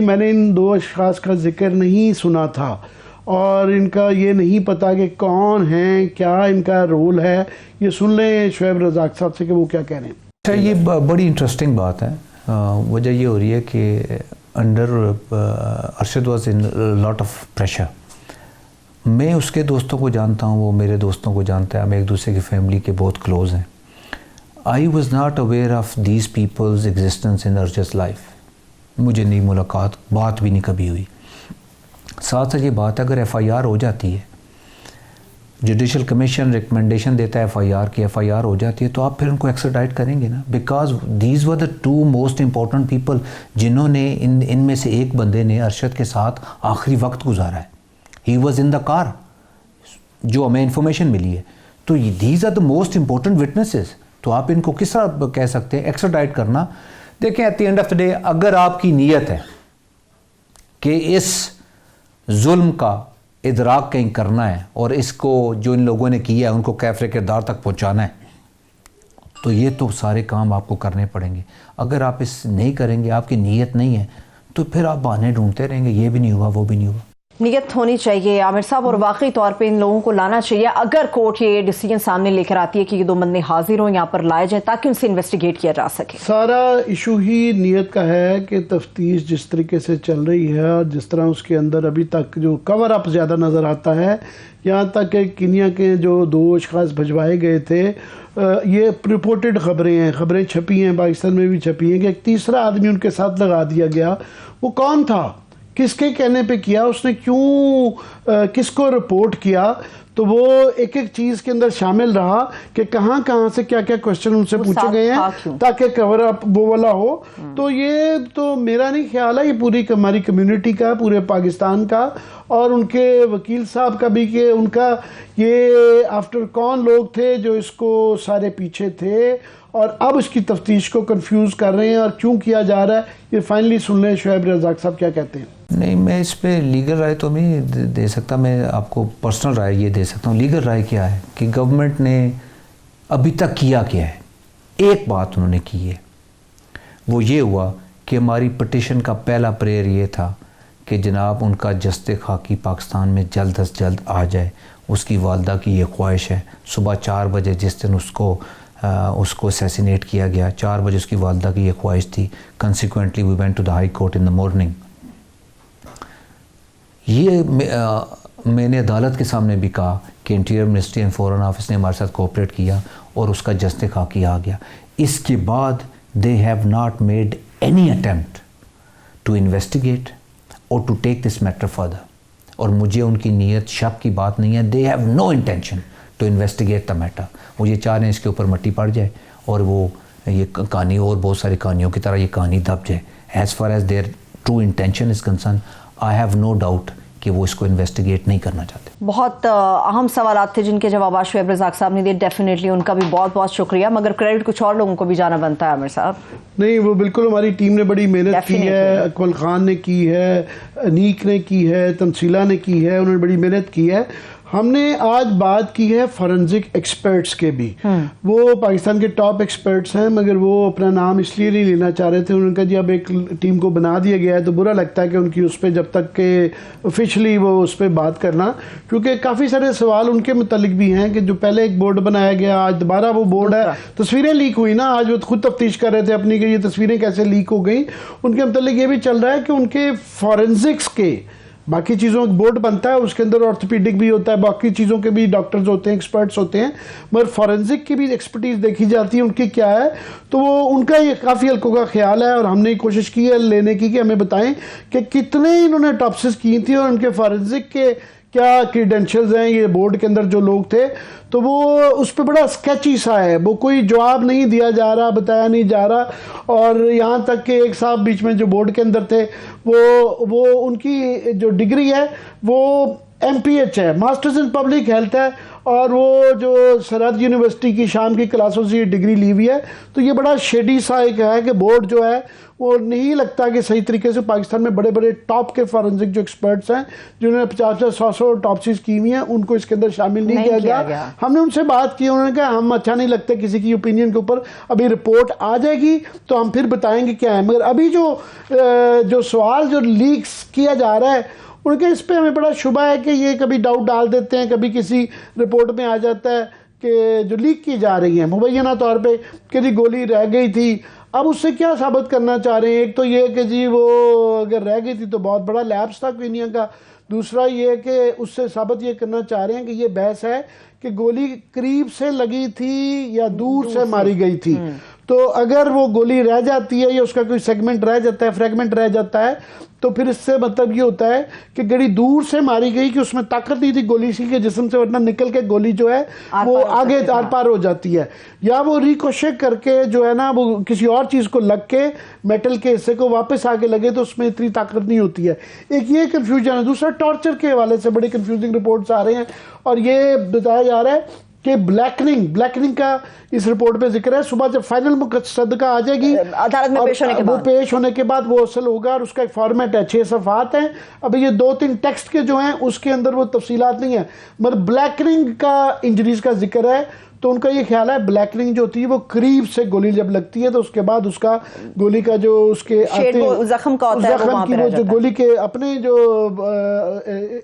मैंने इन 2 अशख़ास का जिक्र नहीं सुना था और इनका ये नहीं पता कि कौन हैं, क्या इनका रोल है। ये सुन लें शुएब रज़ाक साहब से कि वो क्या कह रहे हैं। अच्छा, ये बड़ी इंटरेस्टिंग बात है। वजह ये हो रही है कि under Arshad was in lot of pressure. मैं उसके दोस्तों को जानता हूँ, वो मेरे दोस्तों को जानता है, हम एक दूसरे की फैमिली के बहुत क्लोज़ हैं। I was not aware of these peoples existence in Arshad life, मुझे नहीं मुलाकात, बात भी नहीं कभी हुई। साथ साथ ये बात अगर FIR हो जाती है, जुडिशल कमीशन रिकमेंडेशन देता है FIR की, FIR हो जाती है, तो आप फिर उनको एक्सट्राडाइट करेंगे ना, because these were the 2 most important people जिन्होंने इनमें से एक बंदे ने अरशद के साथ आखिरी वक्त गुजारा है। He was in the car, जो हमें इंफॉर्मेशन मिली है। तो these are the most important witnesses, तो आप इनको किस तरह कह सकते हैं एक्स्ट्राडाइट करना? देखें, at the end of the day अगर आपकी नीयत है कि इस जुल्म का इदराक कहीं करना है और इसको जो इन लोगों ने किया है उनको कैफ़े किरदार तक पहुंचाना है, तो ये तो सारे काम आपको करने पड़ेंगे। अगर आप इस नहीं करेंगे, आपकी नीयत नहीं है, तो फिर आप बहाने ढूंढते रहेंगे, ये भी नहीं हुआ, वो भी नहीं हुआ। नीयत होनी चाहिए आमिर साहब, और वाकई तौर पे इन लोगों को लाना चाहिए। अगर कोर्ट ये डिसीजन सामने लेकर आती है कि ये 2 बंदे हाजिर हों, यहाँ पर लाए जाए ताकि उनसे इन्वेस्टिगेट किया जा सके। सारा इशू ही नीयत का है कि तफ्तीश जिस तरीके से चल रही है और जिस तरह उसके अंदर अभी तक जो कवर अप ज़्यादा नज़र आता है, यहाँ तक कि कीनिया के जो 2 अशख़ास भिजवाए गए थे, ये रिपोर्टेड ख़बरें हैं, ख़बरें छपी हैं, पाकिस्तान में भी छपी हैं कि एक तीसरा आदमी उनके साथ लगा दिया गया। वो कौन था किसके कहने पे किया, उसने क्यों किसको रिपोर्ट किया, तो वो एक एक चीज के अंदर शामिल रहा कि कहाँ से क्या क्या क्वेश्चन उनसे पूछे गए हैं ताकि कवर अप वो वाला हो। तो ये तो मेरा नहीं ख्याल है, ये पूरी हमारी कम्युनिटी का, पूरे पाकिस्तान का और उनके वकील साहब का भी, कि उनका ये आफ्टर कौन लोग थे जो इसको सारे पीछे थे और अब इसकी तफ्तीश को कंफ्यूज कर रहे हैं और क्यों किया जा रहा है। ये फाइनली सुन लें शुएब रज़ाक साहब क्या कहते हैं। नहीं, मैं इस पे लीगल राय तो नहीं दे सकता, मैं आपको पर्सनल राय ये दे सकता हूँ। लीगल राय क्या है कि गवर्नमेंट ने अभी तक किया क्या है। एक बात उन्होंने की है, वो ये हुआ कि हमारी पटिशन का पहला प्रेयर ये था कि जनाब उनका जस्ते खाकी पाकिस्तान में जल्द अज जल्द आ जाए। उसकी वालदा की ये ख्वाहिश है। सुबह 4 बजे जिस दिन उसको असैसिनेट किया गया, 4 बजे उसकी वालदा की ये ख्वाहिश थी। Consequently we went to the high court in the morning. ये मैंने अदालत के सामने भी कहा कि interior ministry and foreign office ने हमारे साथ कोऑपरेट किया और उसका जस्ते खाकी आ गया। इसके बाद they have not made any attempt to investigate और to take this matter further. और मुझे उनकी नीयत शक की बात नहीं है। They have no intention to investigate the matter. वो ये चाह रहे हैं इसके ऊपर मट्टी पड़ जाए और वो ये कहानी और बहुत सारी कहानियों की तरह ये कहानी दब जाए। As far as their true intention is concern, I have no doubt कि वो इसको इन्वेस्टिगेट नहीं करना चाहते। बहुत अहम सवाल थे जिनके जवाब शुएब रज़ाक साहब ने दिए। डेफिनेटली उनका भी बहुत बहुत शुक्रिया, मगर क्रेडिट कुछ और लोगों को भी जाना बनता है आमिर साहब। नहीं, वो बिल्कुल हमारी टीम ने बड़ी मेहनत की है। अकमल खान ने की है, अनीक ने की है, तमसीला ने की है, उन्होंने बड़ी मेहनत की है। हमने आज बात की है फॉरेंसिक एक्सपर्ट्स के भी। वो पाकिस्तान के टॉप एक्सपर्ट्स हैं, मगर वो अपना नाम इसलिए नहीं लेना चाह रहे थे। उन्होंने कहा जी अब एक टीम को बना दिया गया है तो बुरा लगता है कि उनकी उस पर जब तक के ऑफिशियली वो उस पर बात करना, क्योंकि काफ़ी सारे सवाल उनके मुतालिक भी हैं कि जो पहले एक बोर्ड बनाया गया, आज दोबारा वो बोर्ड है। तस्वीरें लीक हुई ना, आज वो खुद तफ्तीश कर रहे थे अपनी कि ये तस्वीरें कैसे लीक हो गई। उनके मुतालिक ये भी चल रहा है कि उनके फॉरेंसिक्स के बाकी चीज़ों का बोर्ड बनता है, उसके अंदर ऑर्थोपेडिक भी होता है, बाकी चीज़ों के भी डॉक्टर्स होते हैं, एक्सपर्ट्स होते हैं, मगर फॉरेंसिक की भी एक्सपर्टीज़ देखी जाती है उनकी क्या है। तो वो उनका ये काफ़ी हल्कों का ख्याल है और हमने कोशिश की है लेने की कि हमें बताएं कि कितने इन्होंने टॉप्सिस की थी और उनके फॉरेंसिक के क्या क्रीडेंशियल्स हैं ये बोर्ड के अंदर जो लोग थे। तो वो उस पर बड़ा स्केची सा है, वो कोई जवाब नहीं दिया जा रहा, बताया नहीं जा रहा। और यहाँ तक कि एक साहब बीच में जो बोर्ड के अंदर थे वो उनकी जो डिग्री है वो MPH है, मास्टर्स इन पब्लिक हेल्थ है, और वो जो सरहद यूनिवर्सिटी की शाम की क्लासों से ये डिग्री ली हुई है। तो ये बड़ा शेडी सा एक है कि बोर्ड जो है वो नहीं लगता कि सही तरीके से पाकिस्तान में बड़े बड़े टॉप के फॉरेंसिक जो एक्सपर्ट्स हैं जिन्होंने 50-100 टॉप्सिस की हुई हैं उनको इसके अंदर शामिल नहीं किया गया। हमने उनसे बात की, उन्होंने कहा हम अच्छा नहीं लगता किसी की ओपिनियन के ऊपर, अभी रिपोर्ट आ जाएगी तो हम फिर बताएंगे क्या है। मगर अभी जो सवाल जो लीक्स किया जा रहा है उनके इस पर हमें बड़ा शुबा है कि ये कभी डाउट डाल देते हैं, कभी किसी रिपोर्ट में आ जाता है कि जो लीक की जा रही है मुबैना तौर पे कि जी गोली रह गई थी। अब उससे क्या साबित करना चाह रहे हैं? एक तो ये कि जी वो अगर रह गई थी तो बहुत बड़ा लैप्स था क्वीनिया का। दूसरा ये कि उससे साबित ये करना चाह रहे हैं कि ये बहस है कि गोली करीब से लगी थी या दूर से मारी गई थी। तो अगर वो गोली रह जाती है या उसका कोई सेगमेंट रह जाता है, फ्रेगमेंट रह जाता है, तो फिर इससे मतलब ये होता है कि गड़ी दूर से मारी गई कि उसमें ताकत नहीं थी गोली के जिस्म से, वरना निकल के गोली जो है वो आगे आर पार हो जाती है, या वो रिकोशेट करके जो है ना वो किसी और चीज़ को लग के मेटल के हिस्से को वापस आगे लगे तो उसमें इतनी ताकत नहीं होती है। एक ये कन्फ्यूजन है। दूसरा टॉर्चर के हवाले से बड़े कन्फ्यूजिंग रिपोर्ट्स आ रहे हैं और ये बताया जा रहा है कि ब्लैकनिंग का इस रिपोर्ट पे जिक्र है। सुबह जब फाइनल मुकद्दमा आ जाएगी अदालत में पेश होने के बाद, वो पेश होने के बाद वो असल होगा और उसका एक फॉर्मेट है, 6 सफ़हात हैं। अभी ये 2-3 टेक्स्ट के जो हैं उसके अंदर वो तफसीलात नहीं है, मगर ब्लैकनिंग का इंजरीज का जिक्र है। तो उनका ये ख्याल है ब्लैकनिंग जो होती है वो करीब से गोली जब लगती है तो उसके बाद उसका गोली का जो उसके जख्म का होता है वो जो गोली के अपने जो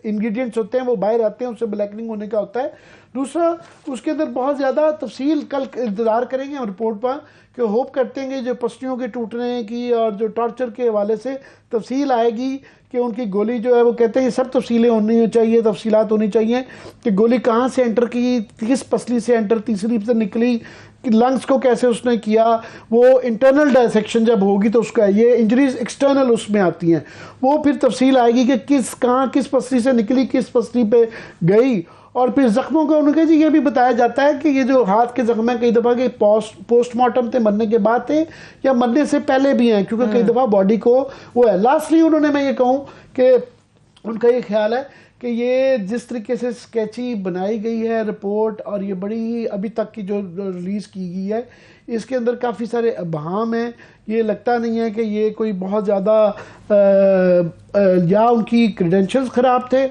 इंग्रेडिएंट्स होते हैं वो बाहर आते हैं, उससे ब्लैकनिंग होने का होता है। दूसरा, उसके अंदर बहुत ज़्यादा तफसील कल इंतज़ार करेंगे हम रिपोर्ट पर, कि होप करते हैं जो पसलियों के टूटने की और जो टॉर्चर के हवाले से तफसील आएगी कि उनकी गोली जो है, वो कहते हैं ये सब तफसीलें होनी चाहिए, तफसीलात होनी चाहिए कि गोली कहाँ से एंटर की, किस पसली से एंटर, तीसरी से निकली, कि लंग्स को कैसे उसने किया, वो इंटरनल डायसेक्शन जब होगी तो उसका, ये इंजरीज एक्सटर्नल उसमें आती हैं, वो फिर तफसील आएगी कि किस पसली से निकली, किस पसली पे गई। और फिर जख्मों का उनके जी ये भी बताया जाता है कि ये जो हाथ के जख्म है कई दफ़ा के पोस्टमार्टम थे, मरने के बाद थे या मरने से पहले भी हैं, क्योंकि कई दफ़ा बॉडी को वो है। लास्टली उन्होंने, मैं ये कहूँ कि उनका ये ख्याल है कि ये जिस तरीके से स्केची बनाई गई है रिपोर्ट, और ये बड़ी अभी तक की जो रिलीज़ की गई है, इसके अंदर काफ़ी सारे अबहाम हैं। ये लगता नहीं है कि ये कोई बहुत ज़्यादा या उनकी क्रेडेंशियल्स ख़राब थे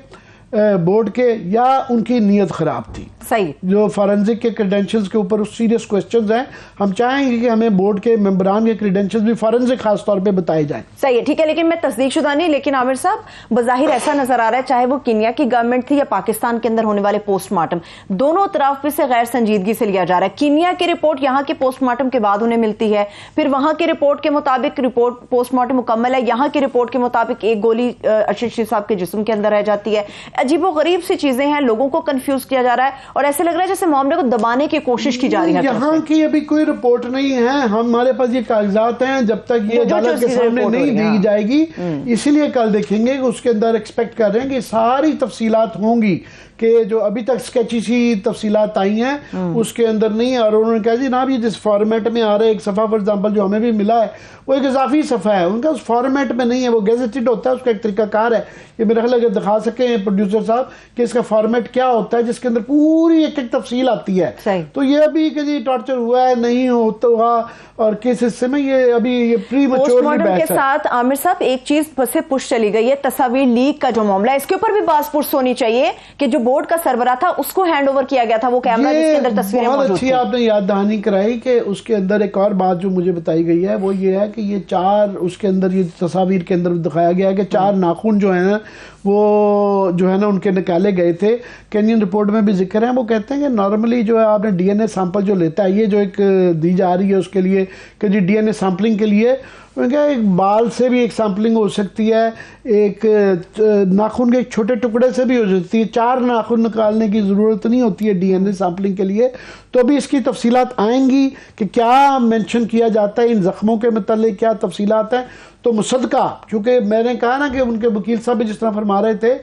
बोर्ड के, या उनकी नीयत ख़राब थी। सही, जो फॉरेंसिक के क्रेडेंशियल्स के ऊपर सीरियस क्वेश्चंस हैं, हम चाहेंगे कि हमें बोर्ड के मेंबरान के क्रेडेंशियल्स भी फॉरेंसिक खास तौर पे बताए जाएं। सही है, ठीक है, लेकिन मैं तस्दीकशुदा नहीं, लेकिन आमिर साहब बज़ाहिर ऐसा नजर आ रहा है, चाहे वो कीनिया की गवर्नमेंट थी या पाकिस्तान के अंदर होने वाले पोस्टमार्टम, दोनों तरफ से गैर संजीदगी से लिया जा रहा है। कीनिया की रिपोर्ट यहाँ के पोस्टमार्टम के बाद उन्हें मिलती है, फिर वहां की रिपोर्ट के मुताबिक रिपोर्ट पोस्टमार्टम मुकम्मल है, यहाँ की रिपोर्ट के मुताबिक एक गोली अरशद शरीफ साहब के जिस्म के अंदर रह जाती है। अजीबो गरीब सी चीजें हैं, लोगों को कंफ्यूज किया जा रहा है और ऐसे लग रहा है जैसे मामले को दबाने की कोशिश की जा रही है। यहाँ की अभी कोई रिपोर्ट नहीं है, हमारे पास ये कागजात हैं, जब तक ये अदालत के सामने नहीं दी जाएगी, इसीलिए कल देखेंगे कि उसके अंदर एक्सपेक्ट कर रहे हैं कि सारी तफसीलात होंगी, कि जो अभी तक स्केची सी तफसीलात आई हैं उसके अंदर नहीं है। और उन्होंने कहा जी ना, ये जिस फॉर्मेट में आ रहा है, एक सफ़ा फॉर एग्जाम्पल जो हमें भी मिला है वो एक इजाफी सफ़ा है, उनका उस फॉर्मेट में नहीं है, वो गेजेटेड होता है, उसका एक तरीकाकार है। ये मेरा ख्याल है दिखा सके प्रोड्यूसर साहब कि इसका फॉर्मेट क्या होता है, जिसके अंदर पूरी एक एक तफसील आती है। तो ये अभी कि जी टॉर्चर हुआ है, नहीं होता हुआ, और किस हिस्से में, ये अभी ये प्री मैच्योर के साथ आमिर साहब एक चीज से पुश चली गई है, तस्वीर लीक का जो मामला है, इसके ऊपर भी बात पुश होनी चाहिए कि जो बोर्ड का सरबराह था उसको हैंड ओवर किया गया था वो कैमरा जिसके अंदर तस्वीरें मौजूद थी। बहुत अच्छी आपने याद दहानी कराई कि उसके अंदर एक और बात जो मुझे बताई गई है वो ये है कि ये 4, उसके अंदर ये तस्वीर के अंदर दिखाया गया है कि 4 नाखून जो है ना, वो जो है ना उनके निकाले गए थे। केनियन रिपोर्ट में भी जिक्र है, वो कहते हैं कि नॉर्मली जो है आपने डीएनए सैंपल जो लेता है, ये जो एक दी जा रही है उसके लिए कि जी डीएनए सैंपलिंग के लिए उनका एक बाल से भी एक सैंपलिंग हो सकती है, एक नाखून के एक छोटे टुकड़े से भी हो सकती है, 4 नाखून निकालने की ज़रूरत नहीं होती है डीएनए सैंपलिंग के लिए। तो अभी इसकी तफसीलात आएंगी कि क्या मेंशन किया जाता है इन जख्मों के मतलब, क्या तफसीलात हैं। तो मुसद्दका, क्योंकि मैंने कहा ना कि उनके वकील साहब भी जिस तरह फरमा रहे थे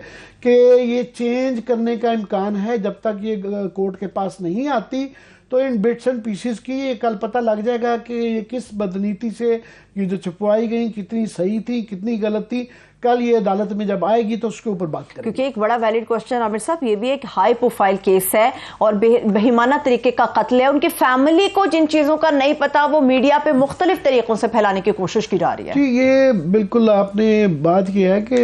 कि ये चेंज करने का इम्कान है, जब तक ये कोर्ट के पास नहीं आती तो इन बिट्स एंड पीसेस की ये कल पता लग जाएगा कि ये किस बदनीति से ये जो छुपवाई गई कितनी सही थी कितनी गलत थी। कल ये अदालत में जब आएगी तो उसके ऊपर बात करेंगे। क्योंकि एक बड़ा वैलिड क्वेश्चन आमिर साहब, ये भी एक हाई प्रोफाइल केस है और बेहिमाना तरीके का कत्ल है। उनकी फैमिली को जिन चीजों का नहीं पता वो मीडिया पे मुख्तलिफ तरीकों से फैलाने की कोशिश की जा रही है। जी, ये बिल्कुल आपने बात की है कि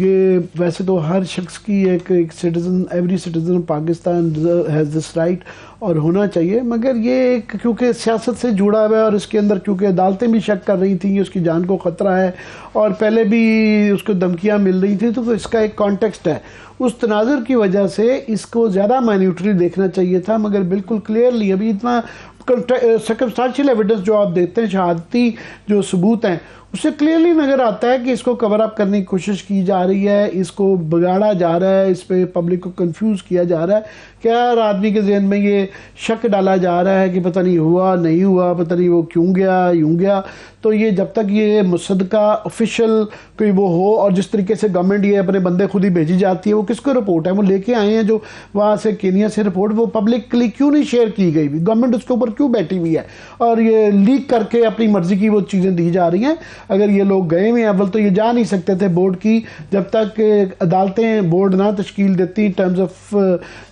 ये वैसे तो हर शख्स की एक citizen, every citizen of Pakistan has this right और होना चाहिए, मगर ये क्योंकि सियासत से जुड़ा हुआ है और इसके अंदर क्योंकि अदालतें भी शक कर रही थी कि उसकी जान को ख़तरा है और पहले भी उसको धमकियाँ मिल रही थी, तो इसका एक कॉन्टेक्स्ट है। उस तनाजुर की वजह से इसको ज़्यादा माइन्यूटली देखना चाहिए था, मगर बिल्कुल क्लियरली अभी इतना सर्कमस्टेंशियल एविडेंस जो आप देते हैं, शहादती जो सबूत हैं, उससे क्लियरली नज़र आता है कि इसको कवर अप करने की कोशिश की जा रही है, इसको बिगाड़ा जा रहा है, इस पे पब्लिक को कंफ्यूज किया जा रहा है। क्या आदमी के जहन में ये शक डाला जा रहा है कि पता नहीं हुआ नहीं हुआ, पता नहीं वो क्यों गया यूं गया। तो ये जब तक ये मुसद्दका ऑफिशियल कोई वो हो, और जिस तरीके से गवर्नमेंट ये अपने बंदे खुद ही भेजी जाती है, वो किसको रिपोर्ट है वो लेके आए हैं जो वहाँ से केनिया से रिपोर्ट, वो पब्लिकली क्यों नहीं शेयर की गई, गवर्नमेंट उसके ऊपर क्यों बैठी हुई है और ये लीक करके अपनी मर्जी की वो चीज़ें दी जा रही हैं। अगर ये लोग गए हुए हैं, अव्वल तो ये जा नहीं सकते थे बोर्ड की, जब तक अदालतें बोर्ड ना तश्कील देती, टर्म्स ऑफ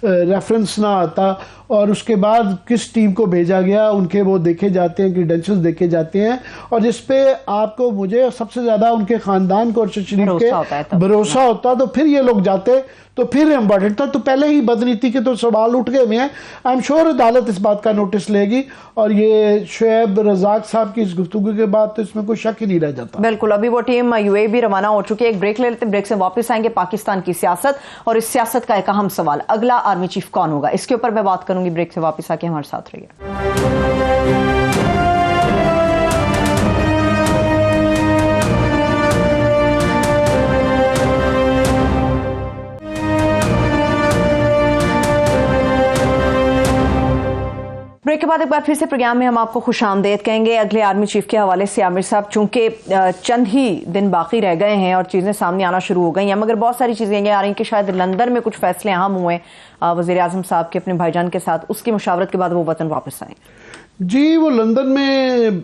रेफरेंस ना आता, और उसके बाद किस टीम को भेजा गया उनके वो देखे जाते हैं, क्रेडेंशियल्स देखे जाते हैं, और जिस पे आपको मुझे सबसे ज़्यादा उनके ख़ानदान को अरशद शरीफ के भरोसा होता, तो फिर ये लोग जाते। तो फिर इम्पॉर्टेंट था। तो पहले ही बदनीति के तो सवाल उठ गए हुए हैं। आई एम श्योर अदालत इस बात का नोटिस लेगी, और ये शुएब रज़ाक साहब की इस गुफ्तगू के बाद तो इसमें कोई शक ही नहीं रह जाता। बिल्कुल, अभी वो टीम यूएई भी रवाना हो चुकी है। एक ब्रेक ले लेते, ब्रेक से वापस आएंगे। पाकिस्तान की सियासत और इस सियासत का एक अहम सवाल, अगला आर्मी चीफ कौन होगा, इसके ऊपर मैं बात करूंगी। ब्रेक से वापस आके हमारे साथ रहिए। ब्रेक के बाद एक बार फिर से प्रोग्राम में हम आपको खुशामदीद कहेंगे। अगले आर्मी चीफ के हवाले से आमिर साहब, चूंकि चंद ही दिन बाकी रह गए हैं और चीज़ें सामने आना शुरू हो गई हैं, मगर बहुत सारी चीज़ें ये आ रही हैं कि शायद लंदन में कुछ फैसले अहम हुए वज़ीर आज़म साहब के अपने भाईजान के साथ, उसकी मुशावरत के बाद वो वतन वापस आए। जी, वो लंदन में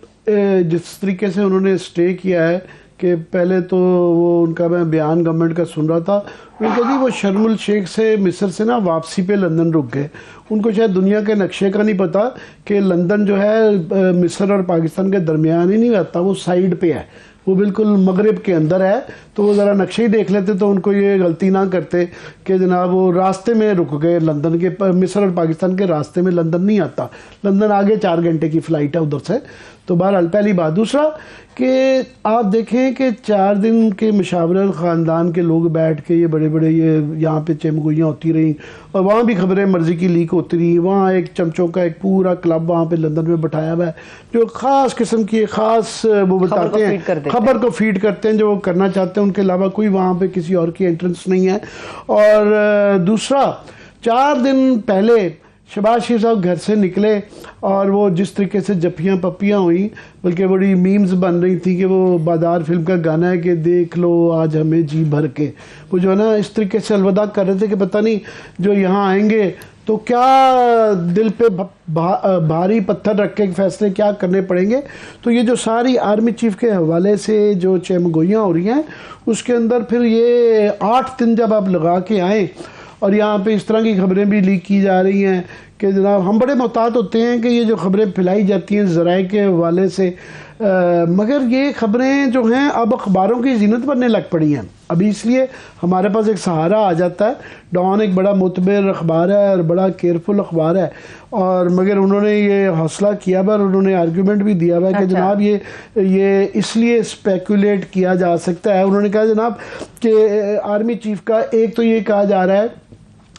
जिस तरीके से उन्होंने स्टे किया है कि पहले तो वो उनका मैं बयान गवर्नमेंट का सुन रहा था, उन्होंने कहा जी वो शर्मुल शेख से मिस्र से ना वापसी पे लंदन रुक गए। उनको शायद दुनिया के नक्शे का नहीं पता कि लंदन जो है मिस्र और पाकिस्तान के दरमियान ही नहीं रहता, वो साइड पे है, वो बिल्कुल मगरिब के अंदर है। तो वो ज़रा नक्शे ही देख लेते तो उनको ये गलती ना करते कि जनाब वो रास्ते में रुक गए लंदन के, मिस्र और पाकिस्तान के रास्ते में लंदन नहीं आता। लंदन आगे 4 घंटे की फ़्लाइट है उधर से। तो बहरहाल पहली बात। दूसरा कि आप देखें कि 4 दिन के मुशावरत ख़ानदान के लोग बैठ के ये बड़े बड़े ये यहाँ पे चमगोइयाँ होती रहीं, और वहाँ भी खबरें मर्ज़ी की लीक होती रही। वहाँ एक चमचों का एक पूरा क्लब वहाँ पे लंदन में बैठाया हुआ है जो ख़ास किस्म की ख़ास वो बताते हैं, खबर को फीड करते हैं जो वो करना चाहते हैं। उनके अलावा कोई वहाँ पे किसी और की एंट्रेंस नहीं है। और दूसरा, 4 दिन पहले शहबाज शरीफ साहब घर से निकले और वो जिस तरीके से जफ्फियाँ पप्पियाँ हुई, बल्कि बड़ी मीम्स बन रही थी कि वो बाजार फिल्म का गाना है कि देख लो आज हमें जी भर के, वो जो है ना इस तरीके से अलविदा कर रहे थे कि पता नहीं जो यहाँ आएंगे तो क्या दिल पे भारी पत्थर रख के फैसले क्या करने पड़ेंगे। तो ये जो सारी आर्मी चीफ के हवाले से जो चमगोइयाँ हो रही हैं, उसके अंदर फिर ये 8 दिन जब आप लगा के आए और यहाँ पे इस तरह की खबरें भी लीक की जा रही हैं कि जनाब हम बड़े मोहतात होते हैं कि ये जो खबरें फैलाई जाती हैं ज़राए के हवाले से, मगर ये खबरें जो हैं अब अखबारों की जीनत बनने लग पड़ी हैं। अभी इसलिए हमारे पास एक सहारा आ जाता है। डॉन एक बड़ा मुतबर अखबार है और बड़ा केयरफुल अखबार है, और मगर उन्होंने ये हौसला किया हुआ और उन्होंने आर्गूमेंट भी दिया हुआ है कि जनाब ये इसलिए स्पेकुलेट किया जा सकता है। उन्होंने कहा जनाब कि आर्मी चीफ का एक तो ये कहा जा रहा है,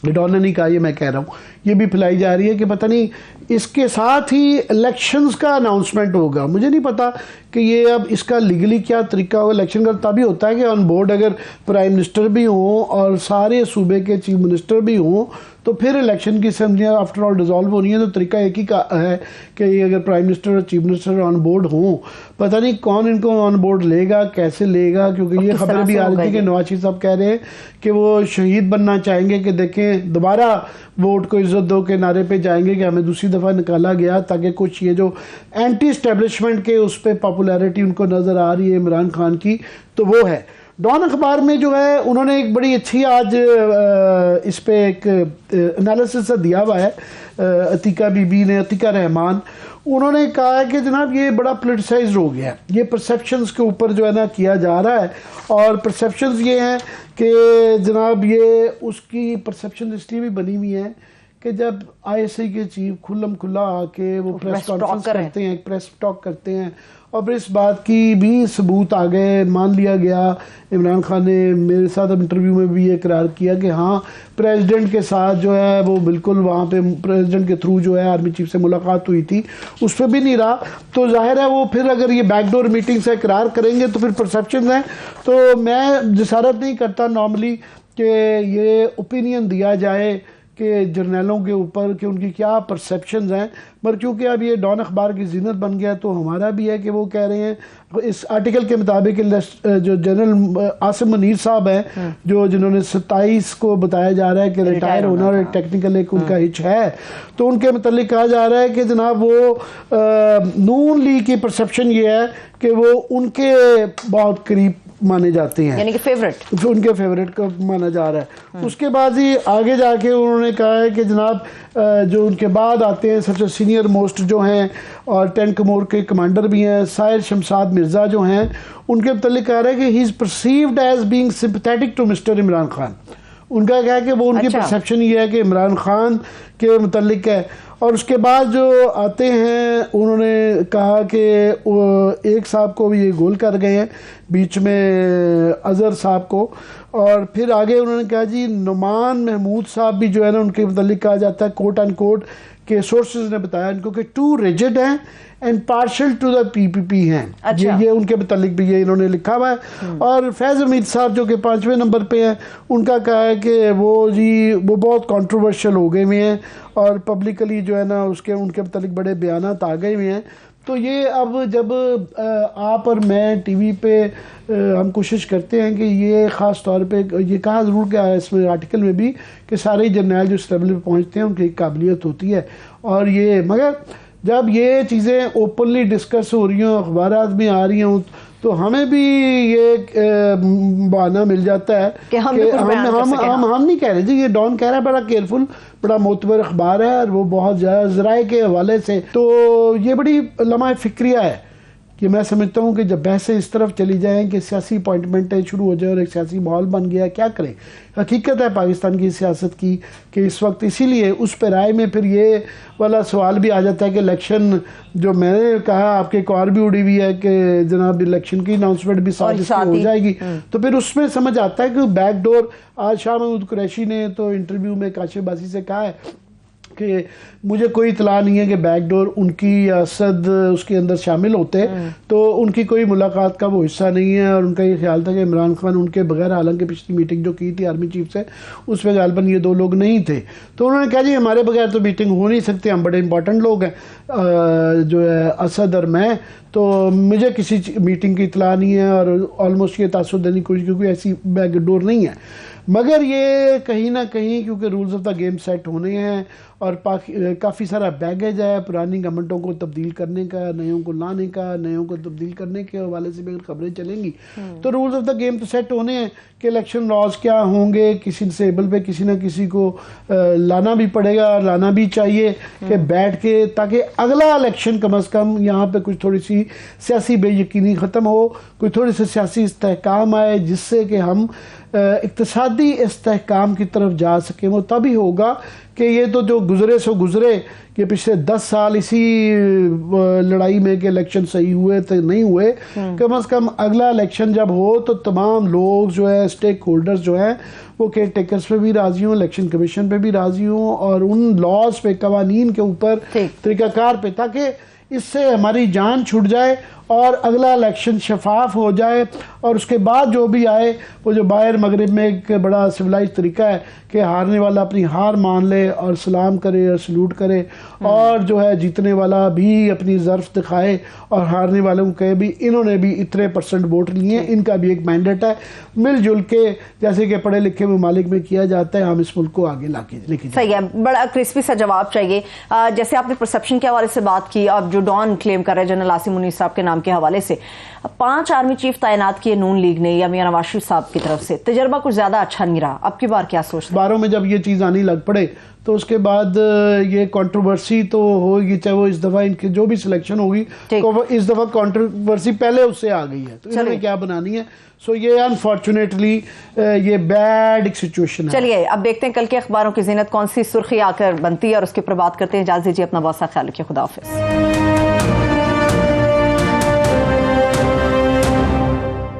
डॉन ने नहीं कहा, ये मैं कह रहा हूँ, ये भी फैलाई जा रही है कि पता नहीं इसके साथ ही इलेक्शंस का अनाउंसमेंट होगा। मुझे नहीं पता कि ये अब इसका लीगली क्या तरीका होगा। इलेक्शन का तभी होता है कि ऑन बोर्ड अगर प्राइम मिनिस्टर भी हों और सारे सूबे के चीफ मिनिस्टर भी हों तो फिर इलेक्शन की असेंबलियाँ आफ्टर ऑल डिज़ोल्व होनी है। तो तरीका एक ही का है कि अगर प्राइम मिनिस्टर और चीफ मिनिस्टर ऑन बोर्ड हों, पता नहीं कौन इनको ऑन बोर्ड लेगा, कैसे लेगा, क्योंकि ये खबरें भी आ रही थी कि नवाज शरीफ साहब कह रहे हैं कि वो शहीद बनना चाहेंगे कि देखें दोबारा वोट को इज्जत दो के नारे पे जाएंगे कि हमें दूसरी दफ़ा निकाला गया, ताकि कुछ ये जो एंटी एस्टेब्लिशमेंट के उस पर पॉपुलैरिटी उनको नज़र आ रही है इमरान खान की, तो वो है। डॉन अखबार में जो है उन्होंने एक बड़ी अच्छी आज इस पे एक एनालिसिस दिया हुआ है अतीका बीबी ने, अतीका रहमान। उन्होंने कहा है कि जनाब ये बड़ा पोलिटिसाइज हो गया है, ये परसेप्शंस के ऊपर जो है ना किया जा रहा है। और परसेप्शंस ये हैं कि जनाब ये उसकी परसेप्शन इसलिए भी बनी हुई है कि जब ISI के चीफ खुल्ला आके वो प्रेस कॉन्फ्रेंस करते हैं, प्रेस टॉक करते हैं, और फिर इस बात की भी सबूत आ गए, मान लिया गया। इमरान खान ने मेरे साथ इंटरव्यू में भी ये इकरार किया कि हाँ प्रेसिडेंट के साथ जो है वो बिल्कुल वहाँ पे प्रेसिडेंट के थ्रू जो है आर्मी चीफ से मुलाकात हुई थी, उस पर भी नहीं रहा। तो जाहिर है वो फिर अगर ये बैकडोर मीटिंग से इकरार करेंगे तो फिर परसेप्शन है। तो मैं जसारत नहीं करता नॉर्मली कि ये ओपिनियन दिया जाए कि जर्नलों के ऊपर कि उनकी क्या परसेप्शंस हैं, पर क्योंकि अब ये डॉन अखबार की जीनत बन गया तो हमारा भी है कि वो कह रहे हैं इस आर्टिकल के मुताबिक जो जनरल आसिम मुनीर साहब हैं जो जिन्होंने 27 को बताया जा रहा है कि रिटायर होना और टेक्निकल एक उनका हिच है, तो उनके मतलब कहा जा रहा है कि जनाब वो नून लीग की परसेप्शन ये है कि वो उनके बहुत करीब माने जाते हैं, यानी कि फेवरेट, उनके फेवरेट को माना जा रहा है। उसके बाद ही आगे जाके उन्होंने कहा है कि जनाब जो उनके बाद आते हैं सबसे सीनियर मोस्ट जो हैं और 10 कमोर के कमांडर भी हैं, साहिर शमशाद मिर्ज़ा जो हैं, उनके मतलब कह रहा है कि he is perceived as being sympathetic to mister Imran Khan. उनका क्या है कि वो उनकी अच्छा। परसेप्शन ये है कि इमरान खान के मुतल्लिक है। और उसके बाद जो आते हैं उन्होंने कहा कि एक साहब को भी ये गोल कर गए हैं बीच में, अजहर साहब को। और फिर आगे उन्होंने कहा जी नुमान महमूद साहब भी जो है ना उनके मुतल्लिक कहा जाता है कोट एंड कोट के सोर्सेज ने बताया इनको कि टू रिजिड हैं and partial to the PPP हैं। अच्छा। ये उनके मुतालिक भी ये इन्होंने लिखा हुआ है। और फैज़ हमीद साहब जो कि 5वें नंबर पे हैं, उनका कहा है कि वो बहुत कंट्रोवर्शियल हो गए हुए हैं और पब्लिकली जो है ना उनके मुतालिक बड़े बयानात आ गए हुए हैं। तो ये अब जब आप और मैं टीवी पे हम कोशिश करते हैं कि ये ख़ास तौर पे ये कहा ज़रूर गया है इसमें आर्टिकल में भी कि सारे जर्नैल जो इस लेवल पे पहुँचते हैं उनकी एक काबिलियत होती है। और ये मगर जब ये चीज़ें ओपनली डिस्कस हो रही हों, अखबारात में आ रही हों, तो हमें भी ये बहाना मिल जाता है कि हम नहीं कह रहे जी, ये डॉन कह रहा है बड़ा केयरफुल, बड़ा मोतबर अखबार है और वो बहुत ज़्यादा ज़राए के हवाले से। तो ये बड़ी लम्हा फिक्रिया है कि मैं समझता हूँ कि जब बहसें इस तरफ चली जाएं कि सियासी अपॉइंटमेंटें शुरू हो जाए और एक सियासी माहौल बन गया, क्या करें। हकीकत है पाकिस्तान की सियासत की कि इस वक्त इसीलिए उस पर राय में फिर ये वाला सवाल भी आ जाता है कि इलेक्शन, जो मैंने कहा आपके एक और भी उड़ी हुई है कि जनाब इलेक्शन की अनाउंसमेंट भी साथ हो जाएगी, तो फिर उसमें समझ आता है कि बैकडोर। आज शाह महमूद कुरैशी ने तो इंटरव्यू में काशिफ बासी से कहा है कि मुझे कोई इतला नहीं है कि बैकडोर उनकी असद उसके अंदर शामिल होते, तो उनकी कोई मुलाकात का वो हिस्सा नहीं है। और उनका ये ख्याल था कि इमरान खान उनके बगैर, हालांकि पिछली मीटिंग जो की थी आर्मी चीफ से उसमें गालबन ये दो लोग नहीं थे, तो उन्होंने कहा जी हमारे बगैर तो मीटिंग हो नहीं सकती, हम बड़े इंपॉर्टेंट लोग हैं जो है असद और मैं, तो मुझे किसी मीटिंग की इतला नहीं है और ऑलमोस्ट ये तासुर देने की कोशिश, क्योंकि ऐसी बैकडोर नहीं है। मगर ये कहीं ना कहीं क्योंकि rules of the game set होने हैं और काफ़ी सारा बैगेज है पुरानी गवर्नमेंटों को तब्दील करने का, नयों को लाने का, नयों को तब्दील करने के हवाले से भी अगर खबरें चलेंगी तो रूल्स ऑफ द गेम तो सेट होने हैं कि इलेक्शन लॉज क्या होंगे, किसी टेबल पे किसी ना किसी को लाना भी पड़ेगा और लाना भी चाहिए कि बैठ के, ताकि अगला इलेक्शन कम अज़ कम यहाँ पे कुछ थोड़ी सी सियासी बेयकीनी ख़त्म हो, कोई थोड़ी सी सियासी इस्तेहकाम आए, जिससे कि हम इक़्तिसादी इस्तेहकाम की तरफ जा सकें। वो तभी होगा कि ये तो जो गुज़रे सो गुज़रे कि पिछले 10 साल इसी लड़ाई में कि इलेक्शन सही हुए तो नहीं हुए, कम अज़ कम अगला इलेक्शन जब हो तो तमाम लोग जो है स्टेक होल्डर्स जो हैं वो केयर टेकर्स पे भी राज़ी हों, इलेक्शन कमीशन पे भी राज़ी हों और उन लॉज पे, कवानीन के ऊपर, तरीक़ाकार पे, ताकि इससे हमारी जान छूट जाए और अगला इलेक्शन शफाफ हो जाए। और उसके बाद जो भी आए, वो जो बाहर मगरिब में एक बड़ा सिविलाइज तरीका है कि हारने वाला अपनी हार मान ले और सलाम करे और सलूट करे, और जो है जीतने वाला भी अपनी ज़र्फ दिखाए और हारने वालों को कहे भी इन्होंने भी इतने % वोट लिए, इनका भी एक मैंडेट है, मिलजुल के जैसे कि पढ़े लिखे ममालिक में किया जाता है, हम इस मुल्क को आगे लेके सही है। बड़ा क्रिस्पी सा जवाब चाहिए। जैसे आपने परसेप्शन के हवाले से बात की, अब जो डॉन क्लेम कर रहे हैं जनरल आसिम मुनीर साहब के नाम के हवाले से, 5 आर्मी चीफ तैनात किए नून लीग ने या मियां नवाज शरीफ साहब की तरफ से, तजर्बा कुछ ज्यादा अच्छा नहीं रहा। अब की बार क्या सोचते हैं? बारों में जब ये चीज़ आने लग पड़े तो उसके बाद ये कंट्रोवर्सी तो होगी, चाहे वो इस दफ़ा इनकी जो भी सिलेक्शन होगी, तो इस दफ़ा कंट्रोवर्सी पहले उससे आ गई है, तो इन्होंने क्या बनानी है। सो ये अनफॉर्चुनेटली ये बैड एक सिचुएशन है। चलिए अब देखते हैं कल के अखबारों की ज़ीनत कौन सी सुर्खी आकर बनती है और उसके ऊपर बात करते हैं। इजाज़त दीजिए, अपना बहुत सा ख्याल रखिए, खुदा हाफिज़।